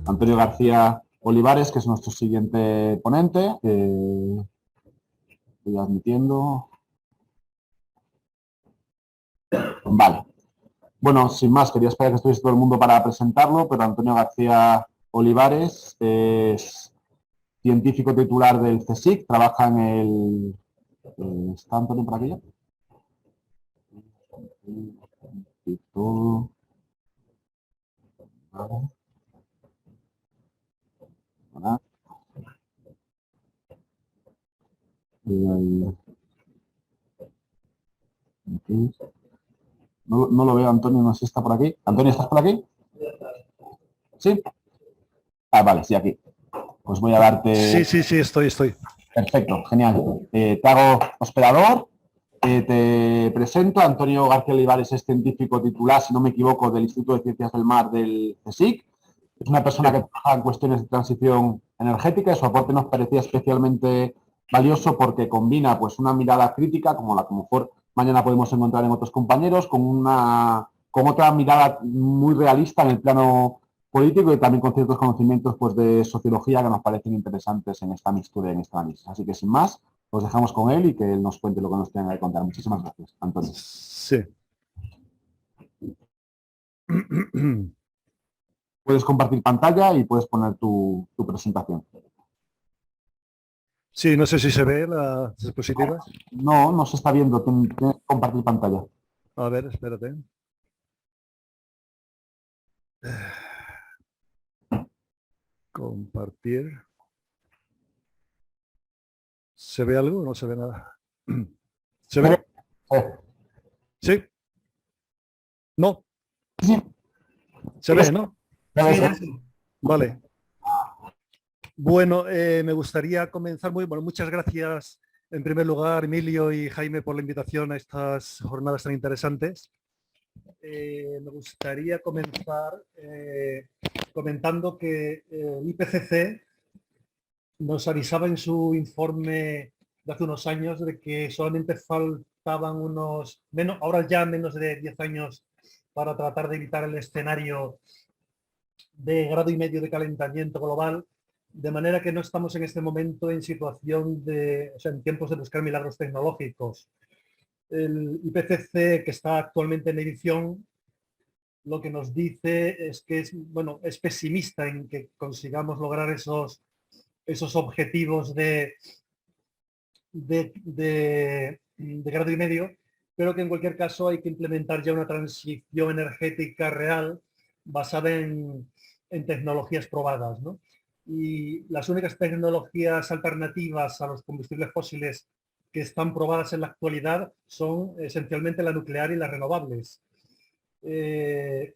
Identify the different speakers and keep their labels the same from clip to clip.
Speaker 1: Antonio García Olivares, que es nuestro siguiente ponente. Estoy admitiendo. Vale. Bueno, sin más, quería esperar que estuviese todo el mundo para presentarlo, pero Antonio García Olivares es científico titular del CSIC, trabaja en el... ¿Está Antonio por aquí ya? Todo. Vale. Vale. No lo veo, Antonio, no sé si está por aquí. Antonio, ¿estás por aquí? ¿Sí? Ah, vale, sí, aquí. Pues voy a darte...
Speaker 2: Sí, estoy.
Speaker 1: Perfecto, genial. Te hago hospedador. Te presento. Antonio García Olivares es científico titular, si no me equivoco, del Instituto de Ciencias del Mar del CSIC. Es una persona que trabaja en cuestiones de transición energética y su aporte nos parecía especialmente valioso porque combina pues, una mirada crítica, como la que a lo mejor mañana podemos encontrar en otros compañeros, con otra mirada muy realista en el plano político y también con ciertos conocimientos pues, de sociología que nos parecen interesantes en esta mixtura y en este análisis. Así que sin más, os dejamos con él y que él nos cuente lo que nos tenga que contar. Muchísimas gracias, Antonio.
Speaker 2: Sí.
Speaker 1: Puedes compartir pantalla y puedes poner tu presentación.
Speaker 2: Sí, no sé si se ve las diapositivas.
Speaker 1: No se está viendo. Tienes que compartir pantalla.
Speaker 2: A ver, espérate. Compartir. ¿Se ve algo o no se ve nada? ¿Se ve? ¿Sí? ¿No?
Speaker 1: Sí.
Speaker 2: ¿Se ve, no?
Speaker 1: Sí.
Speaker 2: Vale. Bueno, me gustaría comenzar muchas gracias en primer lugar, Emilio y Jaime, por la invitación a estas jornadas tan interesantes. Me gustaría comenzar comentando que el IPCC nos avisaba en su informe de hace unos años de que solamente faltaban ahora ya menos de 10 años para tratar de evitar el escenario de 1,5 grados de calentamiento global, de manera que no estamos en este momento en situación en tiempos de buscar milagros tecnológicos. El IPCC, que está actualmente en edición, lo que nos dice es que es pesimista en que consigamos lograr esos objetivos de 1,5 grados, pero que en cualquier caso hay que implementar ya una transición energética real basada en tecnologías probadas, ¿no? Y las únicas tecnologías alternativas a los combustibles fósiles que están probadas en la actualidad son esencialmente la nuclear y las renovables. En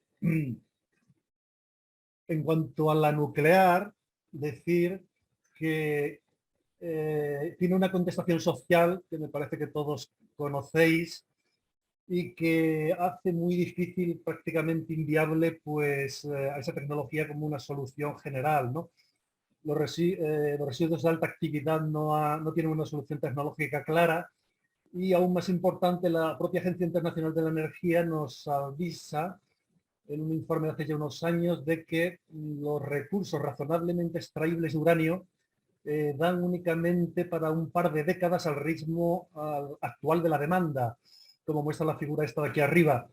Speaker 2: cuanto a la nuclear, decir que tiene una contestación social que me parece que todos conocéis y que hace muy difícil, prácticamente inviable, pues a esa tecnología como una solución general, ¿no? Los residuos de alta actividad no tienen una solución tecnológica clara y, aún más importante, la propia Agencia Internacional de la Energía nos avisa en un informe de hace ya unos años de que los recursos razonablemente extraíbles de uranio dan únicamente para un par de décadas al ritmo actual de la demanda, como muestra la figura esta de aquí arriba.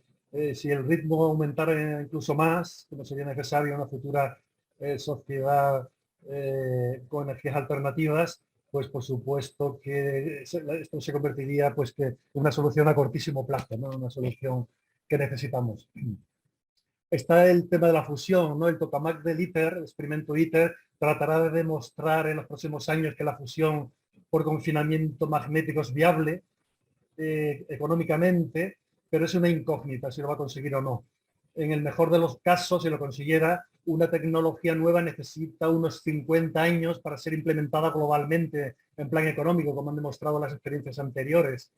Speaker 2: Si el ritmo aumentara incluso más, como sería necesario en una futura sociedad con energías alternativas, pues por supuesto que esto se convertiría pues que en una solución a cortísimo plazo, ¿no? Una solución que necesitamos. Está el tema de la fusión, ¿no? El tokamak del ITER, el experimento ITER, tratará de demostrar en los próximos años que la fusión por confinamiento magnético es viable económicamente, pero es una incógnita si lo va a conseguir o no. En el mejor de los casos, si lo consiguiera, una tecnología nueva necesita unos 50 años para ser implementada globalmente en plan económico, como han demostrado las experiencias anteriores.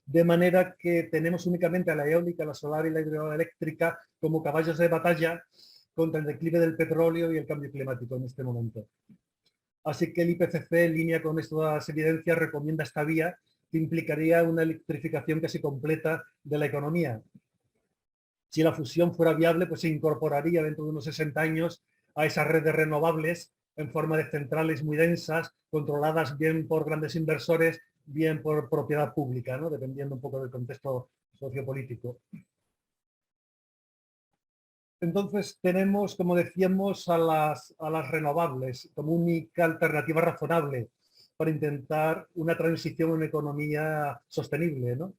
Speaker 2: De manera que tenemos únicamente a la eólica, la solar y la hidroeléctrica como caballos de batalla contra el declive del petróleo y el cambio climático en este momento. Así que el IPCC, en línea con estas evidencias, recomienda esta vía que implicaría una electrificación casi completa de la economía. Si la fusión fuera viable, pues se incorporaría dentro de unos 60 años a esas redes renovables en forma de centrales muy densas, controladas bien por grandes inversores, bien por propiedad pública, ¿no? Dependiendo un poco del contexto sociopolítico. Entonces tenemos, como decíamos, a las renovables como única alternativa razonable para intentar una transición a una economía sostenible, ¿no?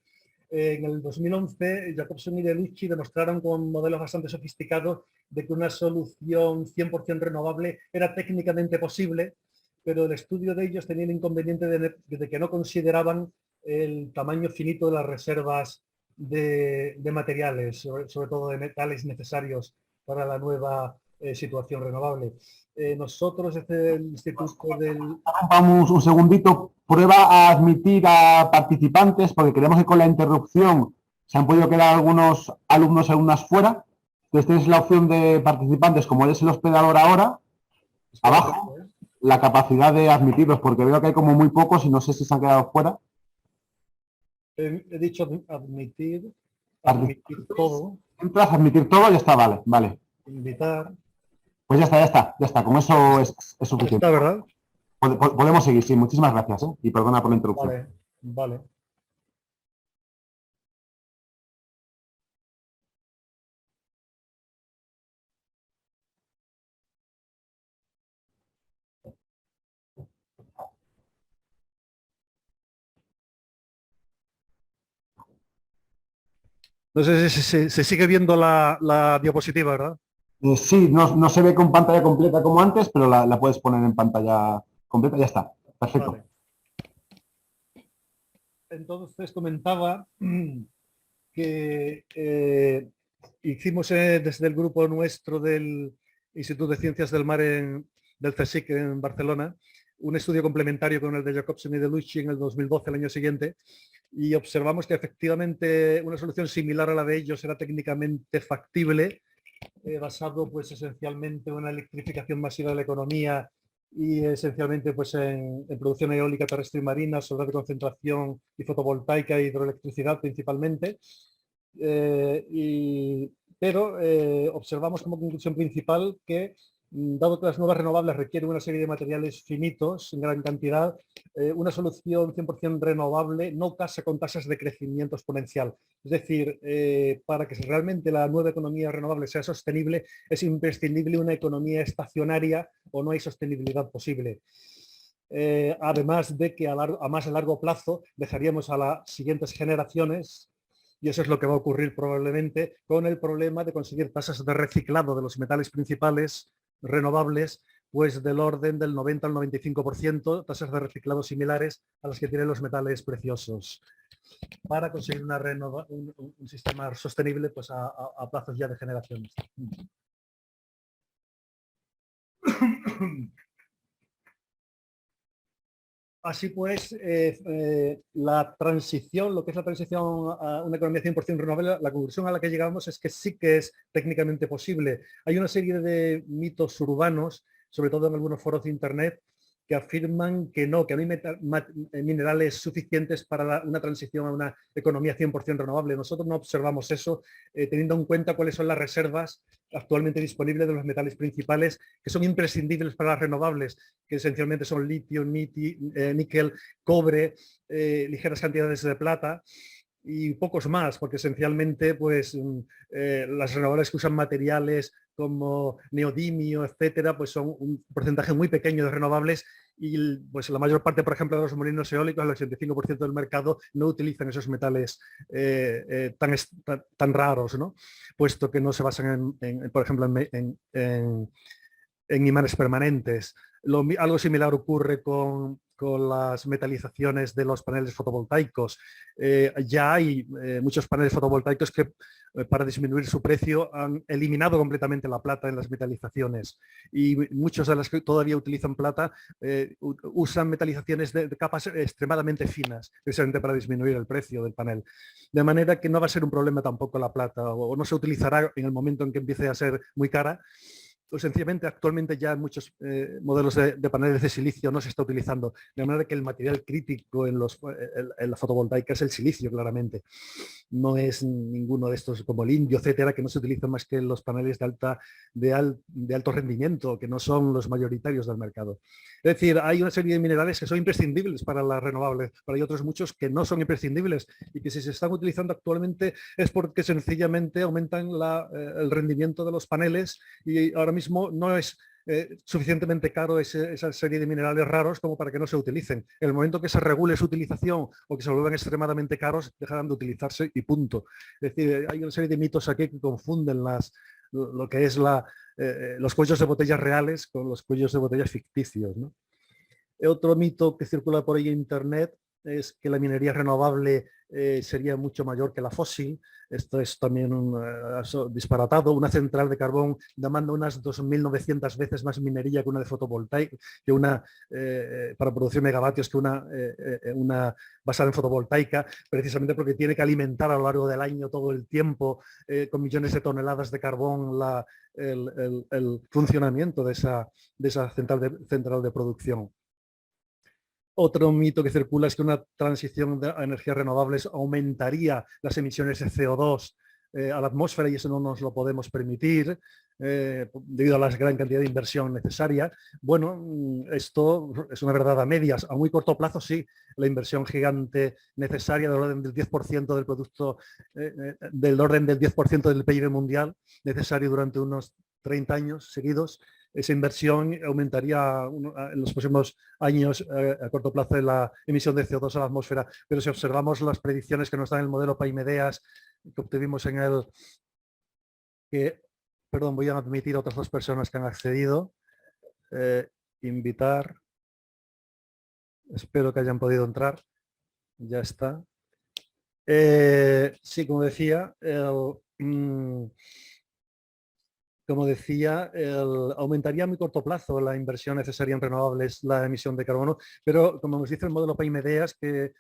Speaker 2: En el 2011, Jacobson y Delucci demostraron con modelos bastante sofisticados de que una solución 100% renovable era técnicamente posible, pero el estudio de ellos tenía el inconveniente de que no consideraban el tamaño finito de las reservas de materiales, sobre todo de metales necesarios para la nueva situación renovable. Nosotros, desde el Instituto del...
Speaker 1: Vamos un segundito. Prueba a admitir a participantes, porque creemos que con la interrupción se han podido quedar algunos alumnos y alumnas fuera. Entonces tienes la opción de participantes, como eres el hospedador ahora, abajo, la capacidad de admitirlos, porque veo que hay como muy pocos y no sé si se han quedado fuera.
Speaker 2: He dicho admitir todo.
Speaker 1: Entras a admitir todo y ya está, vale.
Speaker 2: Invitar.
Speaker 1: Pues ya está. Con eso es suficiente.
Speaker 2: Está, ¿verdad?
Speaker 1: Podemos seguir, sí. Muchísimas gracias, ¿eh? Y perdona por la interrupción.
Speaker 2: Vale. No sé si se sigue viendo la diapositiva, ¿verdad?
Speaker 1: Sí, no se ve con pantalla completa como antes, pero la puedes poner en pantalla completa. Ya está. Perfecto.
Speaker 2: Vale. Entonces comentaba que hicimos desde el grupo nuestro del Instituto de Ciencias del Mar del CSIC en Barcelona un estudio complementario con el de Jacobson y Delucci en el 2012, el año siguiente, y observamos que efectivamente una solución similar a la de ellos era técnicamente factible, basado pues esencialmente en una electrificación masiva de la economía y esencialmente pues en producción eólica terrestre y marina, solar de concentración y fotovoltaica e hidroelectricidad principalmente. Pero observamos como conclusión principal que, dado que las nuevas renovables requieren una serie de materiales finitos en gran cantidad, una solución 100% renovable no casa con tasas de crecimiento exponencial. Es decir, para que realmente la nueva economía renovable sea sostenible, es imprescindible una economía estacionaria o no hay sostenibilidad posible. Además de que a más a largo plazo dejaríamos a las siguientes generaciones, y eso es lo que va a ocurrir probablemente, con el problema de conseguir tasas de reciclado de los metales principales renovables, pues del orden del 90 al 95%, tasas de reciclado similares a las que tienen los metales preciosos, para conseguir un sistema sostenible pues a plazos ya de generaciones. Así pues, la transición, lo que es la transición a una economía 100% renovable, la conclusión a la que llegamos es que sí que es técnicamente posible. Hay una serie de mitos urbanos, sobre todo en algunos foros de internet, que afirman que no, que no hay minerales suficientes para una transición a una economía 100% renovable. Nosotros no observamos eso, teniendo en cuenta cuáles son las reservas actualmente disponibles de los metales principales que son imprescindibles para las renovables, que esencialmente son litio, níquel, cobre, ligeras cantidades de plata y pocos más, porque esencialmente pues, las renovables que usan materiales como neodimio, etcétera, pues son un porcentaje muy pequeño de renovables y pues la mayor parte, por ejemplo, de los molinos eólicos, el 85% del mercado, no utilizan esos metales tan raros, ¿no? Puesto que no se basan, por ejemplo, en imanes permanentes. Algo similar ocurre con las metalizaciones de los paneles fotovoltaicos. Ya hay muchos paneles fotovoltaicos que para disminuir su precio han eliminado completamente la plata en las metalizaciones y muchos de las que todavía utilizan plata usan metalizaciones de capas extremadamente finas, precisamente para disminuir el precio del panel. De manera que no va a ser un problema tampoco la plata o no se utilizará en el momento en que empiece a ser muy cara. o sencillamente actualmente ya en muchos modelos de paneles de silicio no se está utilizando, de manera que el material crítico en la fotovoltaica es el silicio, claramente. No es ninguno de estos como el indio, etcétera, que no se utilizan más que en los paneles de alto rendimiento, que no son los mayoritarios del mercado. Es decir, hay una serie de minerales que son imprescindibles para las renovables, pero hay otros muchos que no son imprescindibles y que si se están utilizando actualmente es porque sencillamente aumentan el rendimiento de los paneles y ahora mismo no es suficientemente caro esa serie de minerales raros como para que no se utilicen. En el momento que se regule su utilización o que se vuelvan extremadamente caros, dejarán de utilizarse y punto. Es decir, hay una serie de mitos aquí que confunden lo que es los cuellos de botellas reales con los cuellos de botellas ficticios, ¿no? Otro mito que circula por ahí en Internet es que la minería renovable sería mucho mayor que la fósil. Esto es también disparatado. Una central de carbón demanda unas 2.900 veces más minería que una de fotovoltaica, que una para producir megavatios que una basada en fotovoltaica, precisamente porque tiene que alimentar a lo largo del año todo el tiempo con millones de toneladas de carbón el funcionamiento de esa central de producción. Otro mito que circula es que una transición a energías renovables aumentaría las emisiones de CO2 a la atmósfera y eso no nos lo podemos permitir debido a la gran cantidad de inversión necesaria. Bueno, esto es una verdad a medias. A muy corto plazo sí, la inversión gigante necesaria del orden del 10% del producto, del orden del 10% del PIB mundial necesario durante unos 30 años seguidos. Esa inversión aumentaría en los próximos años a corto plazo en la emisión de CO2 a la atmósfera. Pero si observamos las predicciones que nos dan el modelo Paimedeas que obtuvimos en perdón, voy a admitir a otras dos personas que han accedido. Invitar. Espero que hayan podido entrar. Ya está. Sí, como decía, aumentaría a muy corto plazo la inversión necesaria en renovables, la emisión de carbono, pero como nos dice el modelo PAI-MEDEAS que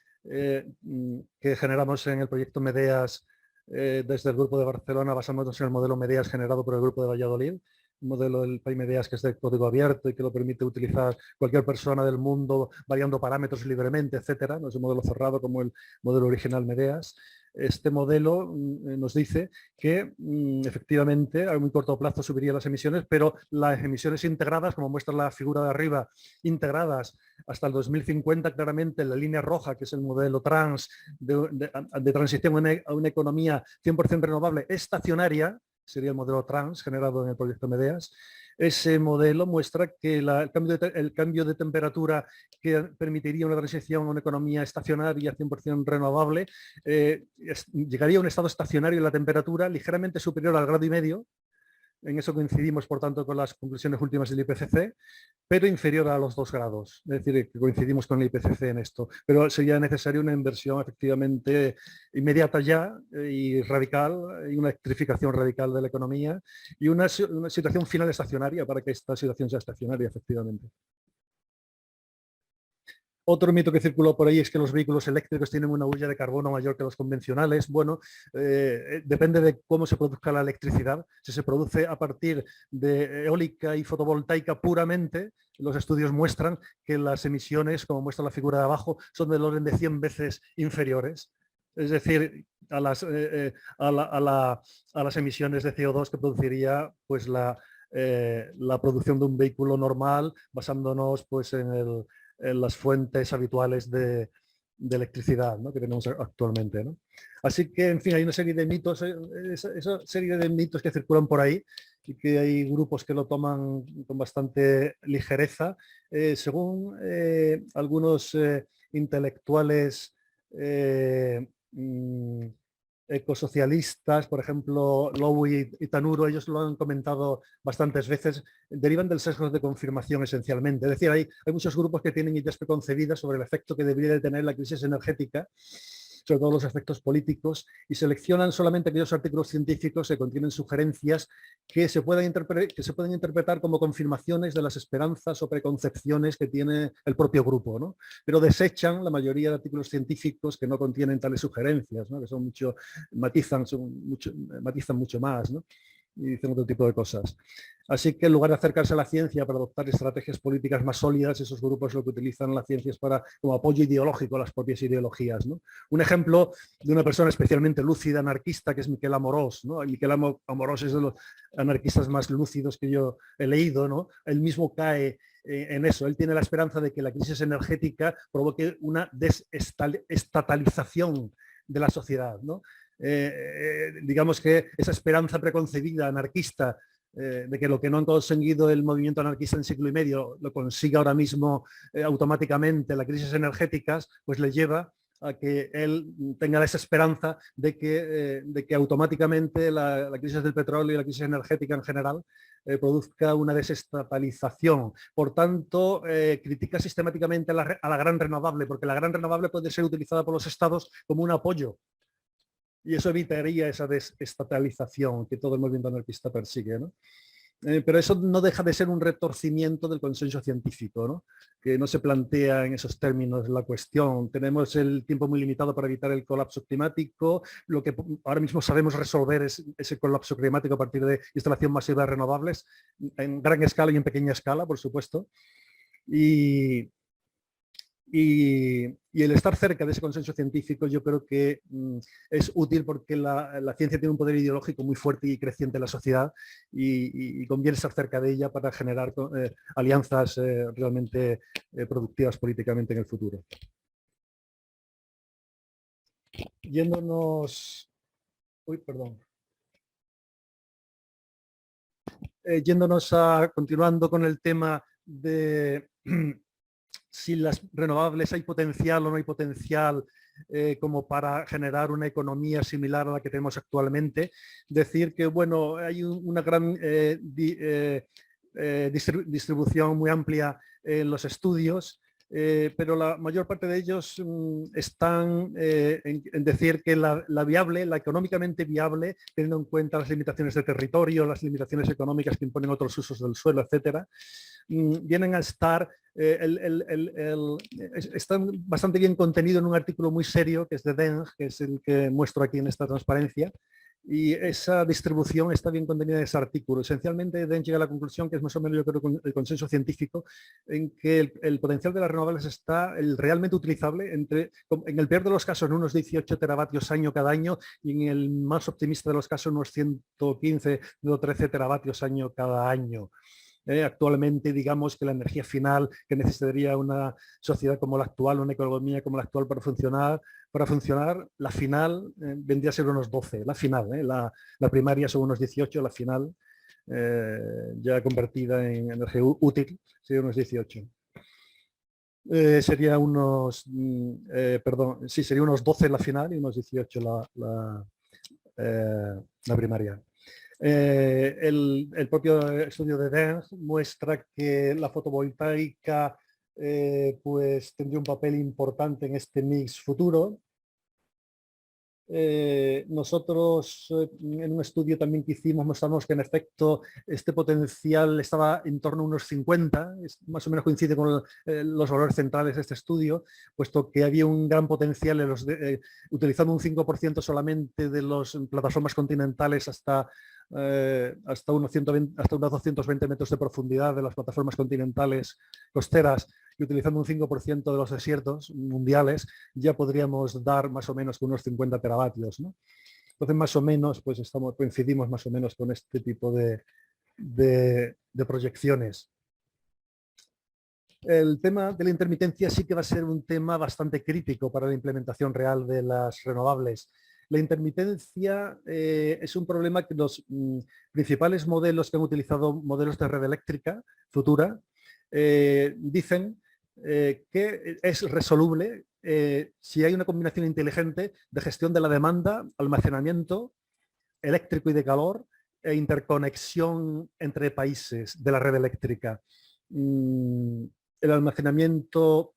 Speaker 2: generamos en el proyecto MEDEAS desde el grupo de Barcelona, basándonos en el modelo MEDEAS generado por el grupo de Valladolid, un modelo del PAI-MEDEAS que es de código abierto y que lo permite utilizar cualquier persona del mundo variando parámetros libremente, etcétera. No es un modelo cerrado como el modelo original MEDEAS. Este modelo nos dice que efectivamente a muy corto plazo subiría las emisiones, pero las emisiones integradas, como muestra la figura de arriba, integradas hasta el 2050 claramente en la línea roja, que es el modelo trans de transición a una economía 100% renovable estacionaria, sería el modelo trans generado en el proyecto MEDEAS. Ese modelo muestra que el cambio de temperatura que permitiría una transición a una economía estacionaria 100% renovable llegaría a un estado estacionario en la temperatura ligeramente superior al 1,5 grados. En eso coincidimos, por tanto, con las conclusiones últimas del IPCC, pero inferior a los 2 grados. Es decir, que coincidimos con el IPCC en esto. Pero sería necesaria una inversión efectivamente inmediata ya y radical, y una electrificación radical de la economía y una situación final estacionaria para que esta situación sea estacionaria, efectivamente. Otro mito que circuló por ahí es que los vehículos eléctricos tienen una huella de carbono mayor que los convencionales. Bueno, depende de cómo se produzca la electricidad. Si se produce a partir de eólica y fotovoltaica puramente, los estudios muestran que las emisiones, como muestra la figura de abajo, son del orden de 100 veces inferiores. Es decir, a las emisiones de CO2 que produciría pues, la producción de un vehículo normal, basándonos pues, en las fuentes habituales de electricidad, ¿no?, que tenemos actualmente, ¿no? Así que, en fin, hay una serie de mitos, esa serie de mitos que circulan por ahí y que hay grupos que lo toman con bastante ligereza. Según algunos intelectuales ecosocialistas, por ejemplo, Lowe y Tanuro, ellos lo han comentado bastantes veces, derivan del sesgo de confirmación esencialmente. Es decir, hay muchos grupos que tienen ideas preconcebidas sobre el efecto que debería de tener la crisis energética, sobre todo los efectos políticos, y solamente aquellos artículos científicos que contienen sugerencias que se pueden interpretar como confirmaciones de las esperanzas o preconcepciones que tiene el propio grupo, ¿no? Pero desechan la mayoría de artículos científicos que no contienen tales sugerencias, ¿no?, que son matizan mucho más, ¿no? y dicen otro tipo de cosas. Así que en lugar de acercarse a la ciencia para adoptar estrategias políticas más sólidas, esos grupos lo que utilizan la ciencia es para, como apoyo ideológico a las propias ideologías, ¿no? Un ejemplo de una persona especialmente lúcida, anarquista, que es Miquel Amorós, ¿no? Miquel Amorós es de los anarquistas más lúcidos que yo he leído, ¿no? Él mismo cae en eso. Él tiene la esperanza de que la crisis energética provoque una desestatalización de la sociedad, ¿no? Digamos que esa esperanza preconcebida anarquista de que lo que no han conseguido el movimiento anarquista en siglo y medio lo consiga ahora mismo automáticamente las crisis energéticas, pues le lleva a que él tenga esa esperanza de que automáticamente la crisis del petróleo y la crisis energética en general produzca una desestatalización. Por tanto, critica sistemáticamente a la gran renovable, porque la gran renovable puede ser utilizada por los estados como un apoyo. Y eso evitaría esa desestatalización que todo el movimiento anarquista persigue, ¿no? Pero eso no deja de ser un retorcimiento del consenso científico, ¿no? Que no se plantea en esos términos la cuestión. Tenemos el tiempo muy limitado para evitar el colapso climático. Lo que ahora mismo sabemos resolver es ese colapso climático a partir de instalación masiva de renovables, en gran escala y en pequeña escala, por supuesto. Y el estar cerca de ese consenso científico yo creo que es útil porque la ciencia tiene un poder ideológico muy fuerte y creciente en la sociedad y conviene estar cerca de ella para generar alianzas realmente productivas políticamente en el futuro. Yéndonos... Uy, perdón. Continuando con el tema de... si las renovables hay potencial o no hay potencial como para generar una economía similar a la que tenemos actualmente, decir que bueno, hay una gran distribución muy amplia en los estudios, pero la mayor parte de ellos están en decir que la económicamente viable, teniendo en cuenta las limitaciones de territorio, las limitaciones económicas que imponen otros usos del suelo, etcétera, vienen a estar, están bastante bien contenido en un artículo muy serio que es de Deng, que es el que muestro aquí en esta transparencia, y esa distribución está bien contenida en ese artículo. Esencialmente Deng llega a la conclusión, que es más o menos yo creo el consenso científico, en que el potencial de las renovables está realmente utilizable en el peor de los casos en unos 18 teravatios año cada año y en el más optimista de los casos unos 115 o 13 teravatios año cada año. Actualmente digamos que la energía final que necesitaría una sociedad como la actual, una economía como la actual para funcionar, la final vendría a ser unos 12, la final, la primaria son unos 18, la final ya convertida en energía útil sería unos 18. Sería unos, sería unos 12 la final y unos 18 la primaria. El propio estudio de Deng muestra que la fotovoltaica pues tendría un papel importante en este mix futuro. Nosotros en un estudio también que hicimos mostramos que en efecto este potencial estaba en torno a unos 50, más o menos coincide con los valores centrales de este estudio, puesto que había un gran potencial en utilizando un 5% solamente de las plataformas continentales hasta unos 220 metros de profundidad de las plataformas continentales costeras, y utilizando un 5% de los desiertos mundiales ya podríamos dar más o menos unos 50 teravatios, ¿no? Entonces más o menos pues coincidimos más o menos con este tipo de proyecciones. El tema de la intermitencia sí que va a ser un tema bastante crítico para la implementación real de las renovables. La intermitencia es un problema que los principales modelos que han utilizado, modelos de red eléctrica futura, dicen que es resoluble si hay una combinación inteligente de gestión de la demanda, almacenamiento eléctrico y de calor e interconexión entre países de la red eléctrica. El almacenamiento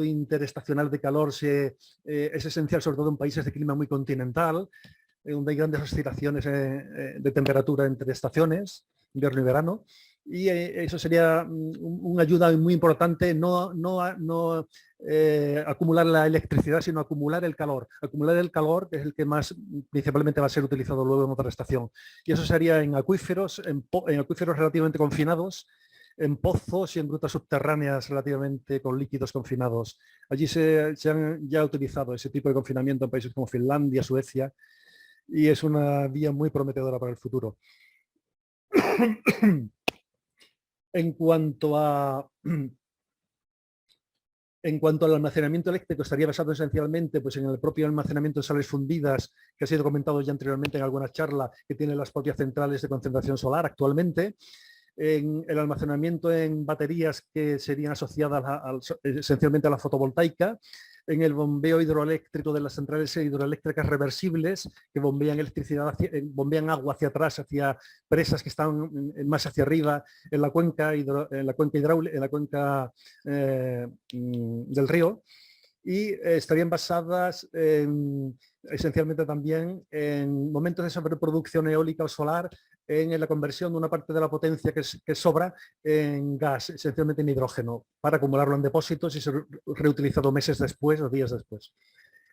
Speaker 2: interestacional de calor es esencial, sobre todo en países de clima muy continental, donde hay grandes oscilaciones de temperatura entre estaciones, invierno y verano, y eso sería una ayuda muy importante, no acumular la electricidad, sino acumular el calor. Acumular el calor, que es el que más principalmente va a ser utilizado luego en otra estación. Y eso sería en acuíferos, en acuíferos relativamente confinados, en pozos y en grutas subterráneas relativamente con líquidos confinados. Allí se han ya utilizado ese tipo de confinamiento en países como Finlandia, Suecia, y es una vía muy prometedora para el futuro. En cuanto al almacenamiento eléctrico, estaría basado esencialmente pues, en el propio almacenamiento de sales fundidas, que ha sido comentado ya anteriormente en alguna charla, que tienen las propias centrales de concentración solar actualmente. En el almacenamiento en baterías que serían asociadas esencialmente a la fotovoltaica, en el bombeo hidroeléctrico de las centrales hidroeléctricas reversibles que bombean electricidad, bombean agua hacia atrás, hacia presas que están más hacia arriba en la cuenca, del río, y estarían basadas esencialmente también en momentos de sobreproducción eólica o solar, en la conversión de una parte de la potencia que sobra en gas, esencialmente en hidrógeno, para acumularlo en depósitos y ser reutilizado meses después o días después.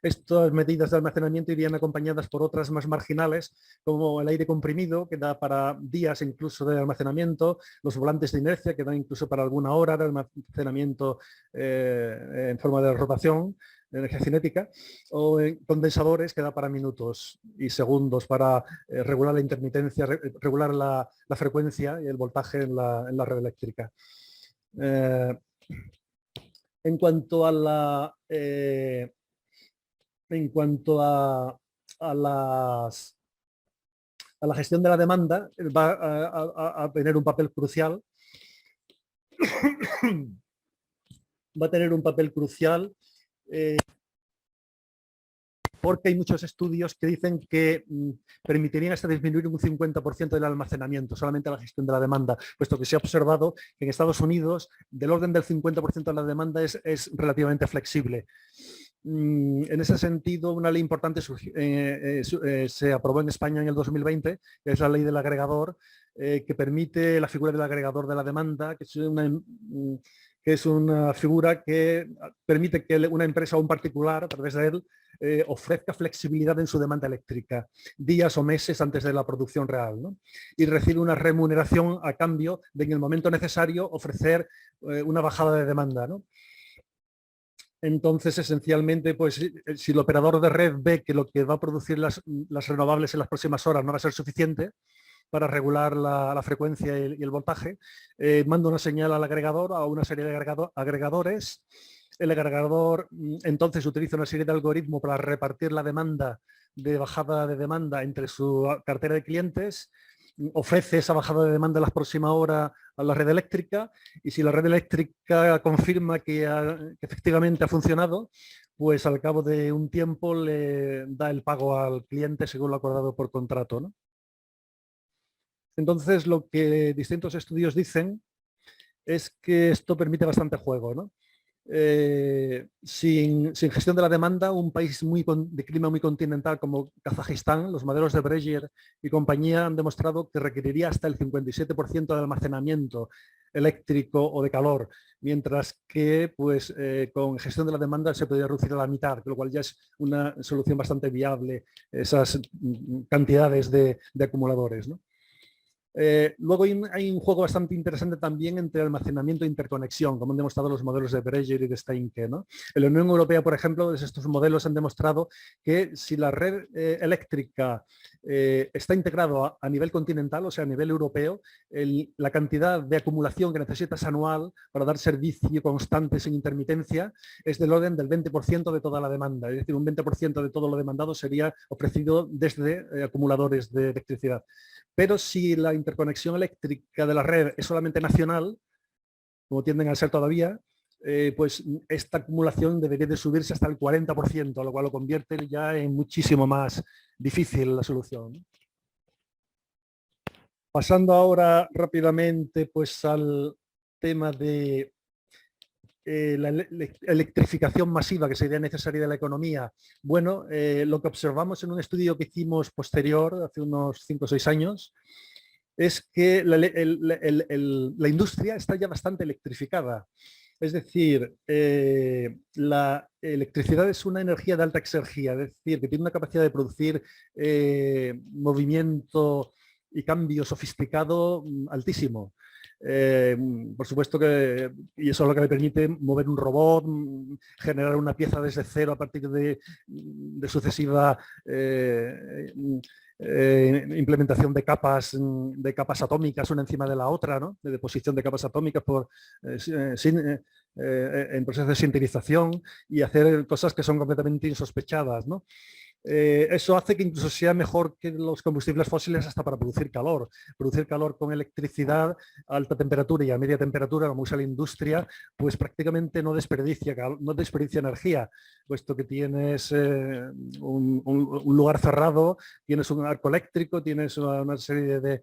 Speaker 2: Estas medidas de almacenamiento irían acompañadas por otras más marginales, como el aire comprimido, que da para días incluso de almacenamiento, los volantes de inercia, que dan incluso para alguna hora de almacenamiento en forma de rotación, de energía cinética, o condensadores, que da para minutos y segundos para regular la intermitencia, regular la frecuencia y el voltaje en la red eléctrica. En cuanto a la la gestión de la demanda, va a tener un papel crucial. Va a tener un papel crucial porque hay muchos estudios que dicen que permitirían hasta disminuir un 50% del almacenamiento, solamente la gestión de la demanda, puesto que se ha observado que en Estados Unidos del orden del 50% de la demanda es relativamente flexible. En ese sentido, una ley importante se aprobó en España en el 2020, que es la ley del agregador, que permite la figura del agregador de la demanda, que es una figura que permite que una empresa o un particular, a través de él, ofrezca flexibilidad en su demanda eléctrica, días o meses antes de la producción real, ¿no? Y recibe una remuneración a cambio de, en el momento necesario, ofrecer una bajada de demanda, ¿no? Entonces, esencialmente, pues si el operador de red ve que lo que va a producir las renovables en las próximas horas no va a ser suficiente para regular la frecuencia y el voltaje, manda una señal al agregador, a una serie de agregadores. El agregador entonces utiliza una serie de algoritmos para repartir la demanda de bajada de demanda entre su cartera de clientes, ofrece esa bajada de demanda en las próximas horas a la red eléctrica, y si la red eléctrica confirma que efectivamente ha funcionado, pues al cabo de un tiempo le da el pago al cliente según lo acordado por contrato, ¿no? Entonces, lo que distintos estudios dicen es que esto permite bastante juego, ¿no? Sin gestión de la demanda, un país de clima muy continental como Kazajistán, los modelos de Breyer y compañía han demostrado que requeriría hasta el 57% de almacenamiento eléctrico o de calor, mientras que pues, con gestión de la demanda se podría reducir a la mitad, lo cual ya es una solución bastante viable, esas cantidades de acumuladores, ¿no? Luego hay un juego bastante interesante también entre almacenamiento e interconexión, como han demostrado los modelos de Breyer y de Steinke, ¿no? En la Unión Europea, por ejemplo, estos modelos han demostrado que si la red eléctrica está integrado a nivel continental, o sea, a nivel europeo, la cantidad de acumulación que necesitas anual para dar servicio constante sin intermitencia es del orden del 20% de toda la demanda. Es decir, un 20% de todo lo demandado sería ofrecido desde acumuladores de electricidad. Pero si la interconexión eléctrica de la red es solamente nacional, como tienden a ser todavía, pues esta acumulación debería de subirse hasta el 40%, lo cual lo convierte ya en muchísimo más difícil la solución. Pasando ahora rápidamente pues, al tema de la electrificación masiva que sería necesaria de la economía. Bueno, lo que observamos en un estudio que hicimos posterior, hace unos 5 o 6 años, es que la industria está ya bastante electrificada. Es decir, la electricidad es una energía de alta exergia, es decir, que tiene una capacidad de producir movimiento y cambio sofisticado altísimo. Por supuesto que, y eso es lo que le permite mover un robot, generar una pieza desde cero a partir de sucesiva implementación de capas atómicas una encima de la otra, ¿no? De deposición de capas atómicas en procesos de sintetización y hacer cosas que son completamente insospechadas, ¿no? Eso hace que incluso sea mejor que los combustibles fósiles hasta para producir calor. Producir calor con electricidad a alta temperatura y a media temperatura, como usa la industria, pues prácticamente no desperdicia energía, puesto que tienes un lugar cerrado, tienes un arco eléctrico, tienes una serie de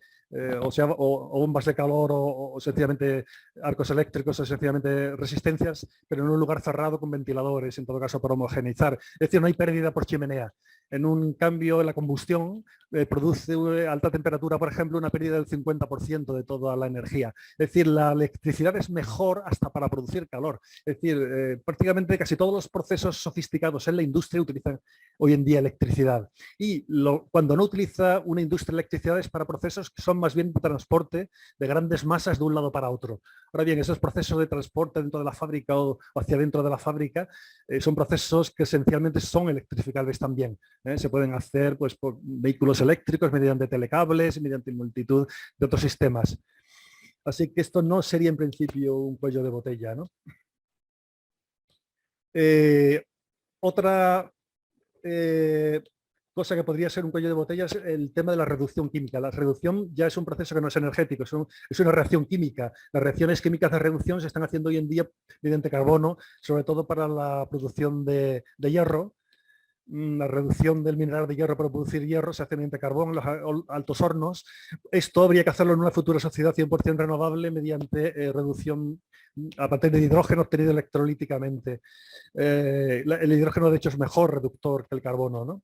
Speaker 2: o bombas de calor o sencillamente arcos eléctricos o sencillamente resistencias, pero en un lugar cerrado con ventiladores, en todo caso para homogeneizar. Es decir, no hay pérdida por chimenea. En un cambio, la combustión produce alta temperatura, por ejemplo, una pérdida del 50% de toda la energía. Es decir, la electricidad es mejor hasta para producir calor. Es decir, prácticamente casi todos los procesos sofisticados en la industria utilizan hoy en día electricidad. Y cuando no utiliza una industria electricidad es para procesos que son más bien de transporte de grandes masas de un lado para otro. Ahora bien, esos procesos de transporte dentro de la fábrica o hacia dentro de la fábrica son procesos que esencialmente son electrificables también. Se pueden hacer pues, por vehículos eléctricos mediante telecables, mediante multitud de otros sistemas. Así que esto no sería en principio un cuello de botella, ¿no? Otra cosa que podría ser un cuello de botella es el tema de la reducción química. La reducción ya es un proceso que no es energético, es una reacción química. Las reacciones químicas de reducción se están haciendo hoy en día mediante carbono, sobre todo para la producción de hierro. La reducción del mineral de hierro para producir hierro se hace mediante carbón en los altos hornos. Esto habría que hacerlo en una futura sociedad 100% renovable mediante reducción a partir de hidrógeno obtenido electrolíticamente. El hidrógeno, de hecho, es mejor reductor que el carbono, ¿no?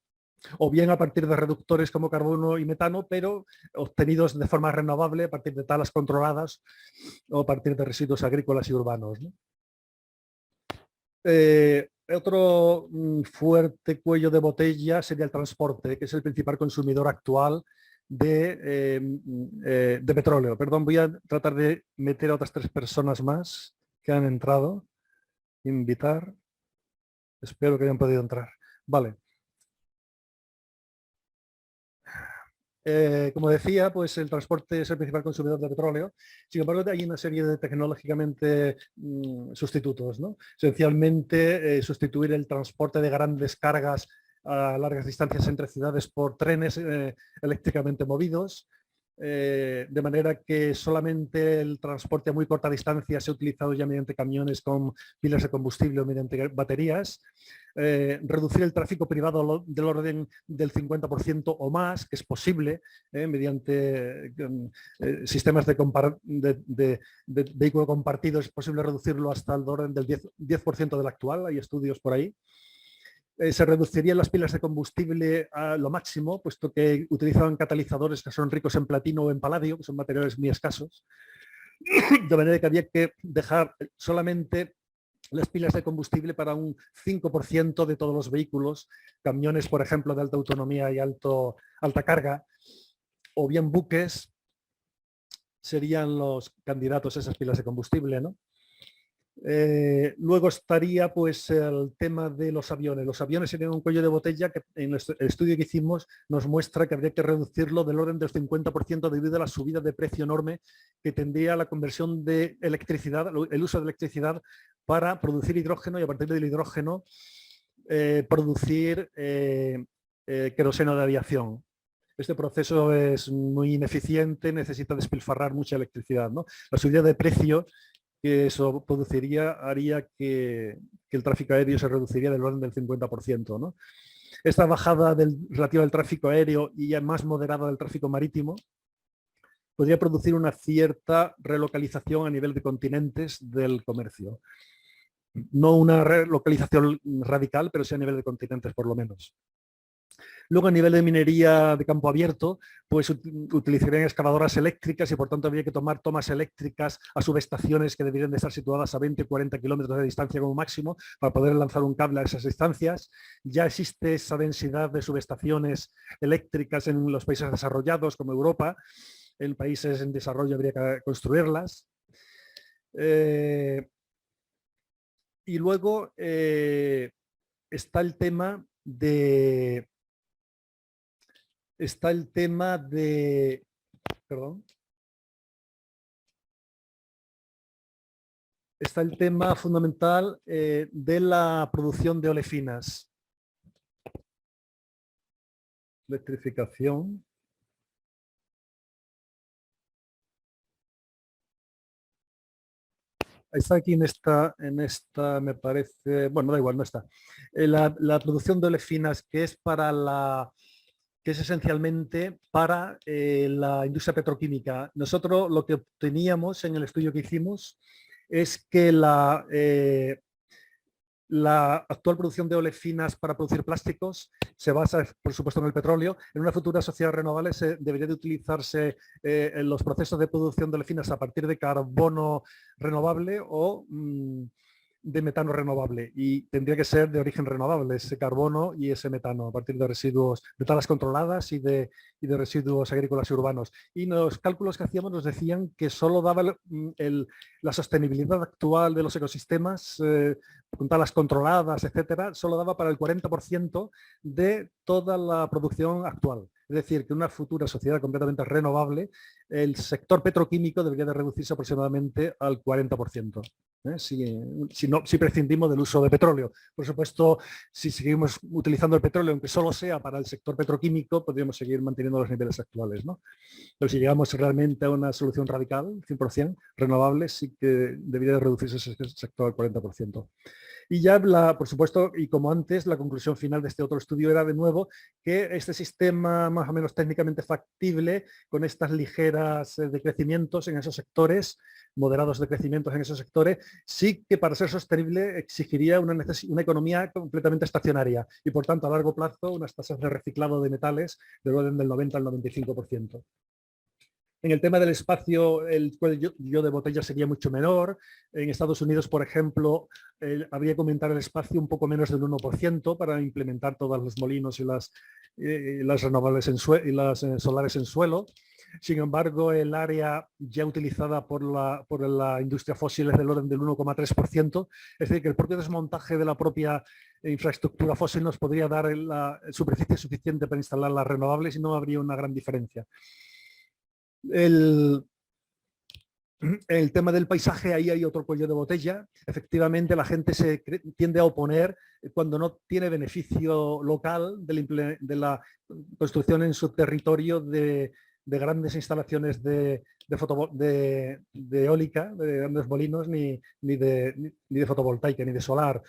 Speaker 2: O bien a partir de reductores como carbono y metano, pero obtenidos de forma renovable a partir de talas controladas o a partir de residuos agrícolas y urbanos, ¿no? Otro fuerte cuello de botella sería el transporte, que es el principal consumidor actual de petróleo. Perdón, voy a tratar de meter a otras 3 personas más que han entrado. Invitar. Espero que hayan podido entrar. Vale. Como decía, pues el transporte es el principal consumidor de petróleo. Sin embargo, hay una serie de tecnológicamente sustitutos, ¿no? Esencialmente, sustituir el transporte de grandes cargas a largas distancias entre ciudades por trenes eléctricamente movidos, de manera que solamente el transporte a muy corta distancia se ha utilizado ya mediante camiones con pilas de combustible o mediante baterías. Reducir el tráfico privado del orden del 50% o más, que es posible, mediante sistemas de vehículo compartido, es posible reducirlo hasta el orden del 10% del actual, hay estudios por ahí. Se reducirían las pilas de combustible a lo máximo, puesto que utilizaban catalizadores que son ricos en platino o en paladio, que son materiales muy escasos, de manera que había que dejar solamente las pilas de combustible para un 5% de todos los vehículos, camiones, por ejemplo, de alta autonomía y alta carga, o bien buques, serían los candidatos a esas pilas de combustible, ¿no? Luego estaría pues el tema de los aviones. Los aviones serían un cuello de botella que en el estudio que hicimos nos muestra que habría que reducirlo del orden del 50% debido a la subida de precio enorme que tendría la conversión de electricidad, el uso de electricidad para producir hidrógeno y a partir del hidrógeno producir queroseno de aviación. Este proceso es muy ineficiente, necesita despilfarrar mucha electricidad, ¿no? La subida de precio que eso produciría haría que el tráfico aéreo se reduciría del orden del 50%, ¿no? Esta bajada relativa del tráfico aéreo y ya más moderada del tráfico marítimo podría producir una cierta relocalización a nivel de continentes del comercio. No una relocalización radical, pero sí a nivel de continentes por lo menos. Luego, a nivel de minería de campo abierto, pues utilizarían excavadoras eléctricas y por tanto habría que tomar tomas eléctricas a subestaciones que deberían de estar situadas a 20 o 40 kilómetros de distancia como máximo para poder lanzar un cable a esas distancias. Ya existe esa densidad de subestaciones eléctricas en los países desarrollados como Europa. En países en desarrollo habría que construirlas. Y luego está el tema de... Perdón. Está el tema fundamental de la producción de olefinas. Electrificación. Está aquí en esta me parece, bueno, da igual, no está. La producción de olefinas, que es esencialmente para la industria petroquímica. Nosotros lo que obteníamos en el estudio que hicimos es que la actual producción de olefinas para producir plásticos se basa, por supuesto, en el petróleo. En una futura sociedad renovable debería de utilizarse en los procesos de producción de olefinas a partir de carbono renovable o de metano renovable, y tendría que ser de origen renovable ese carbono y ese metano a partir de residuos de talas controladas y de residuos agrícolas y urbanos. Y los cálculos que hacíamos nos decían que solo daba la sostenibilidad actual de los ecosistemas con talas controladas, etcétera, solo daba para el 40% de toda la producción actual. Es decir, que en una futura sociedad completamente renovable, el sector petroquímico debería de reducirse aproximadamente al 40%. Si prescindimos del uso de petróleo. Por supuesto, si seguimos utilizando el petróleo, aunque solo sea para el sector petroquímico, podríamos seguir manteniendo los niveles actuales, ¿no? Pero si llegamos realmente a una solución radical, 100% renovable, sí que debería de reducirse ese sector al 40%. Y ya, por supuesto, y como antes, la conclusión final de este otro estudio era de nuevo que este sistema más o menos técnicamente factible, con estas ligeras decrecimientos en esos sectores, moderados decrecimientos en esos sectores, sí que para ser sostenible exigiría una economía completamente estacionaria y por tanto a largo plazo unas tasas de reciclado de metales del orden del 90 al 95%. En el tema del espacio, el cuello de botella sería mucho menor. En Estados Unidos, por ejemplo, habría que aumentar el espacio un poco menos del 1% para implementar todos los molinos y las renovables y las solares en suelo. Sin embargo, el área ya utilizada por la industria fósil es del orden del 1,3%. Es decir, que el propio desmontaje de la propia infraestructura fósil nos podría dar la superficie suficiente para instalar las renovables y no habría una gran diferencia. El tema del paisaje, ahí hay otro cuello de botella. Efectivamente, la gente se tiende a oponer cuando no tiene beneficio local de la construcción en su territorio de grandes instalaciones de eólica, de grandes molinos, ni de fotovoltaica, ni de solar.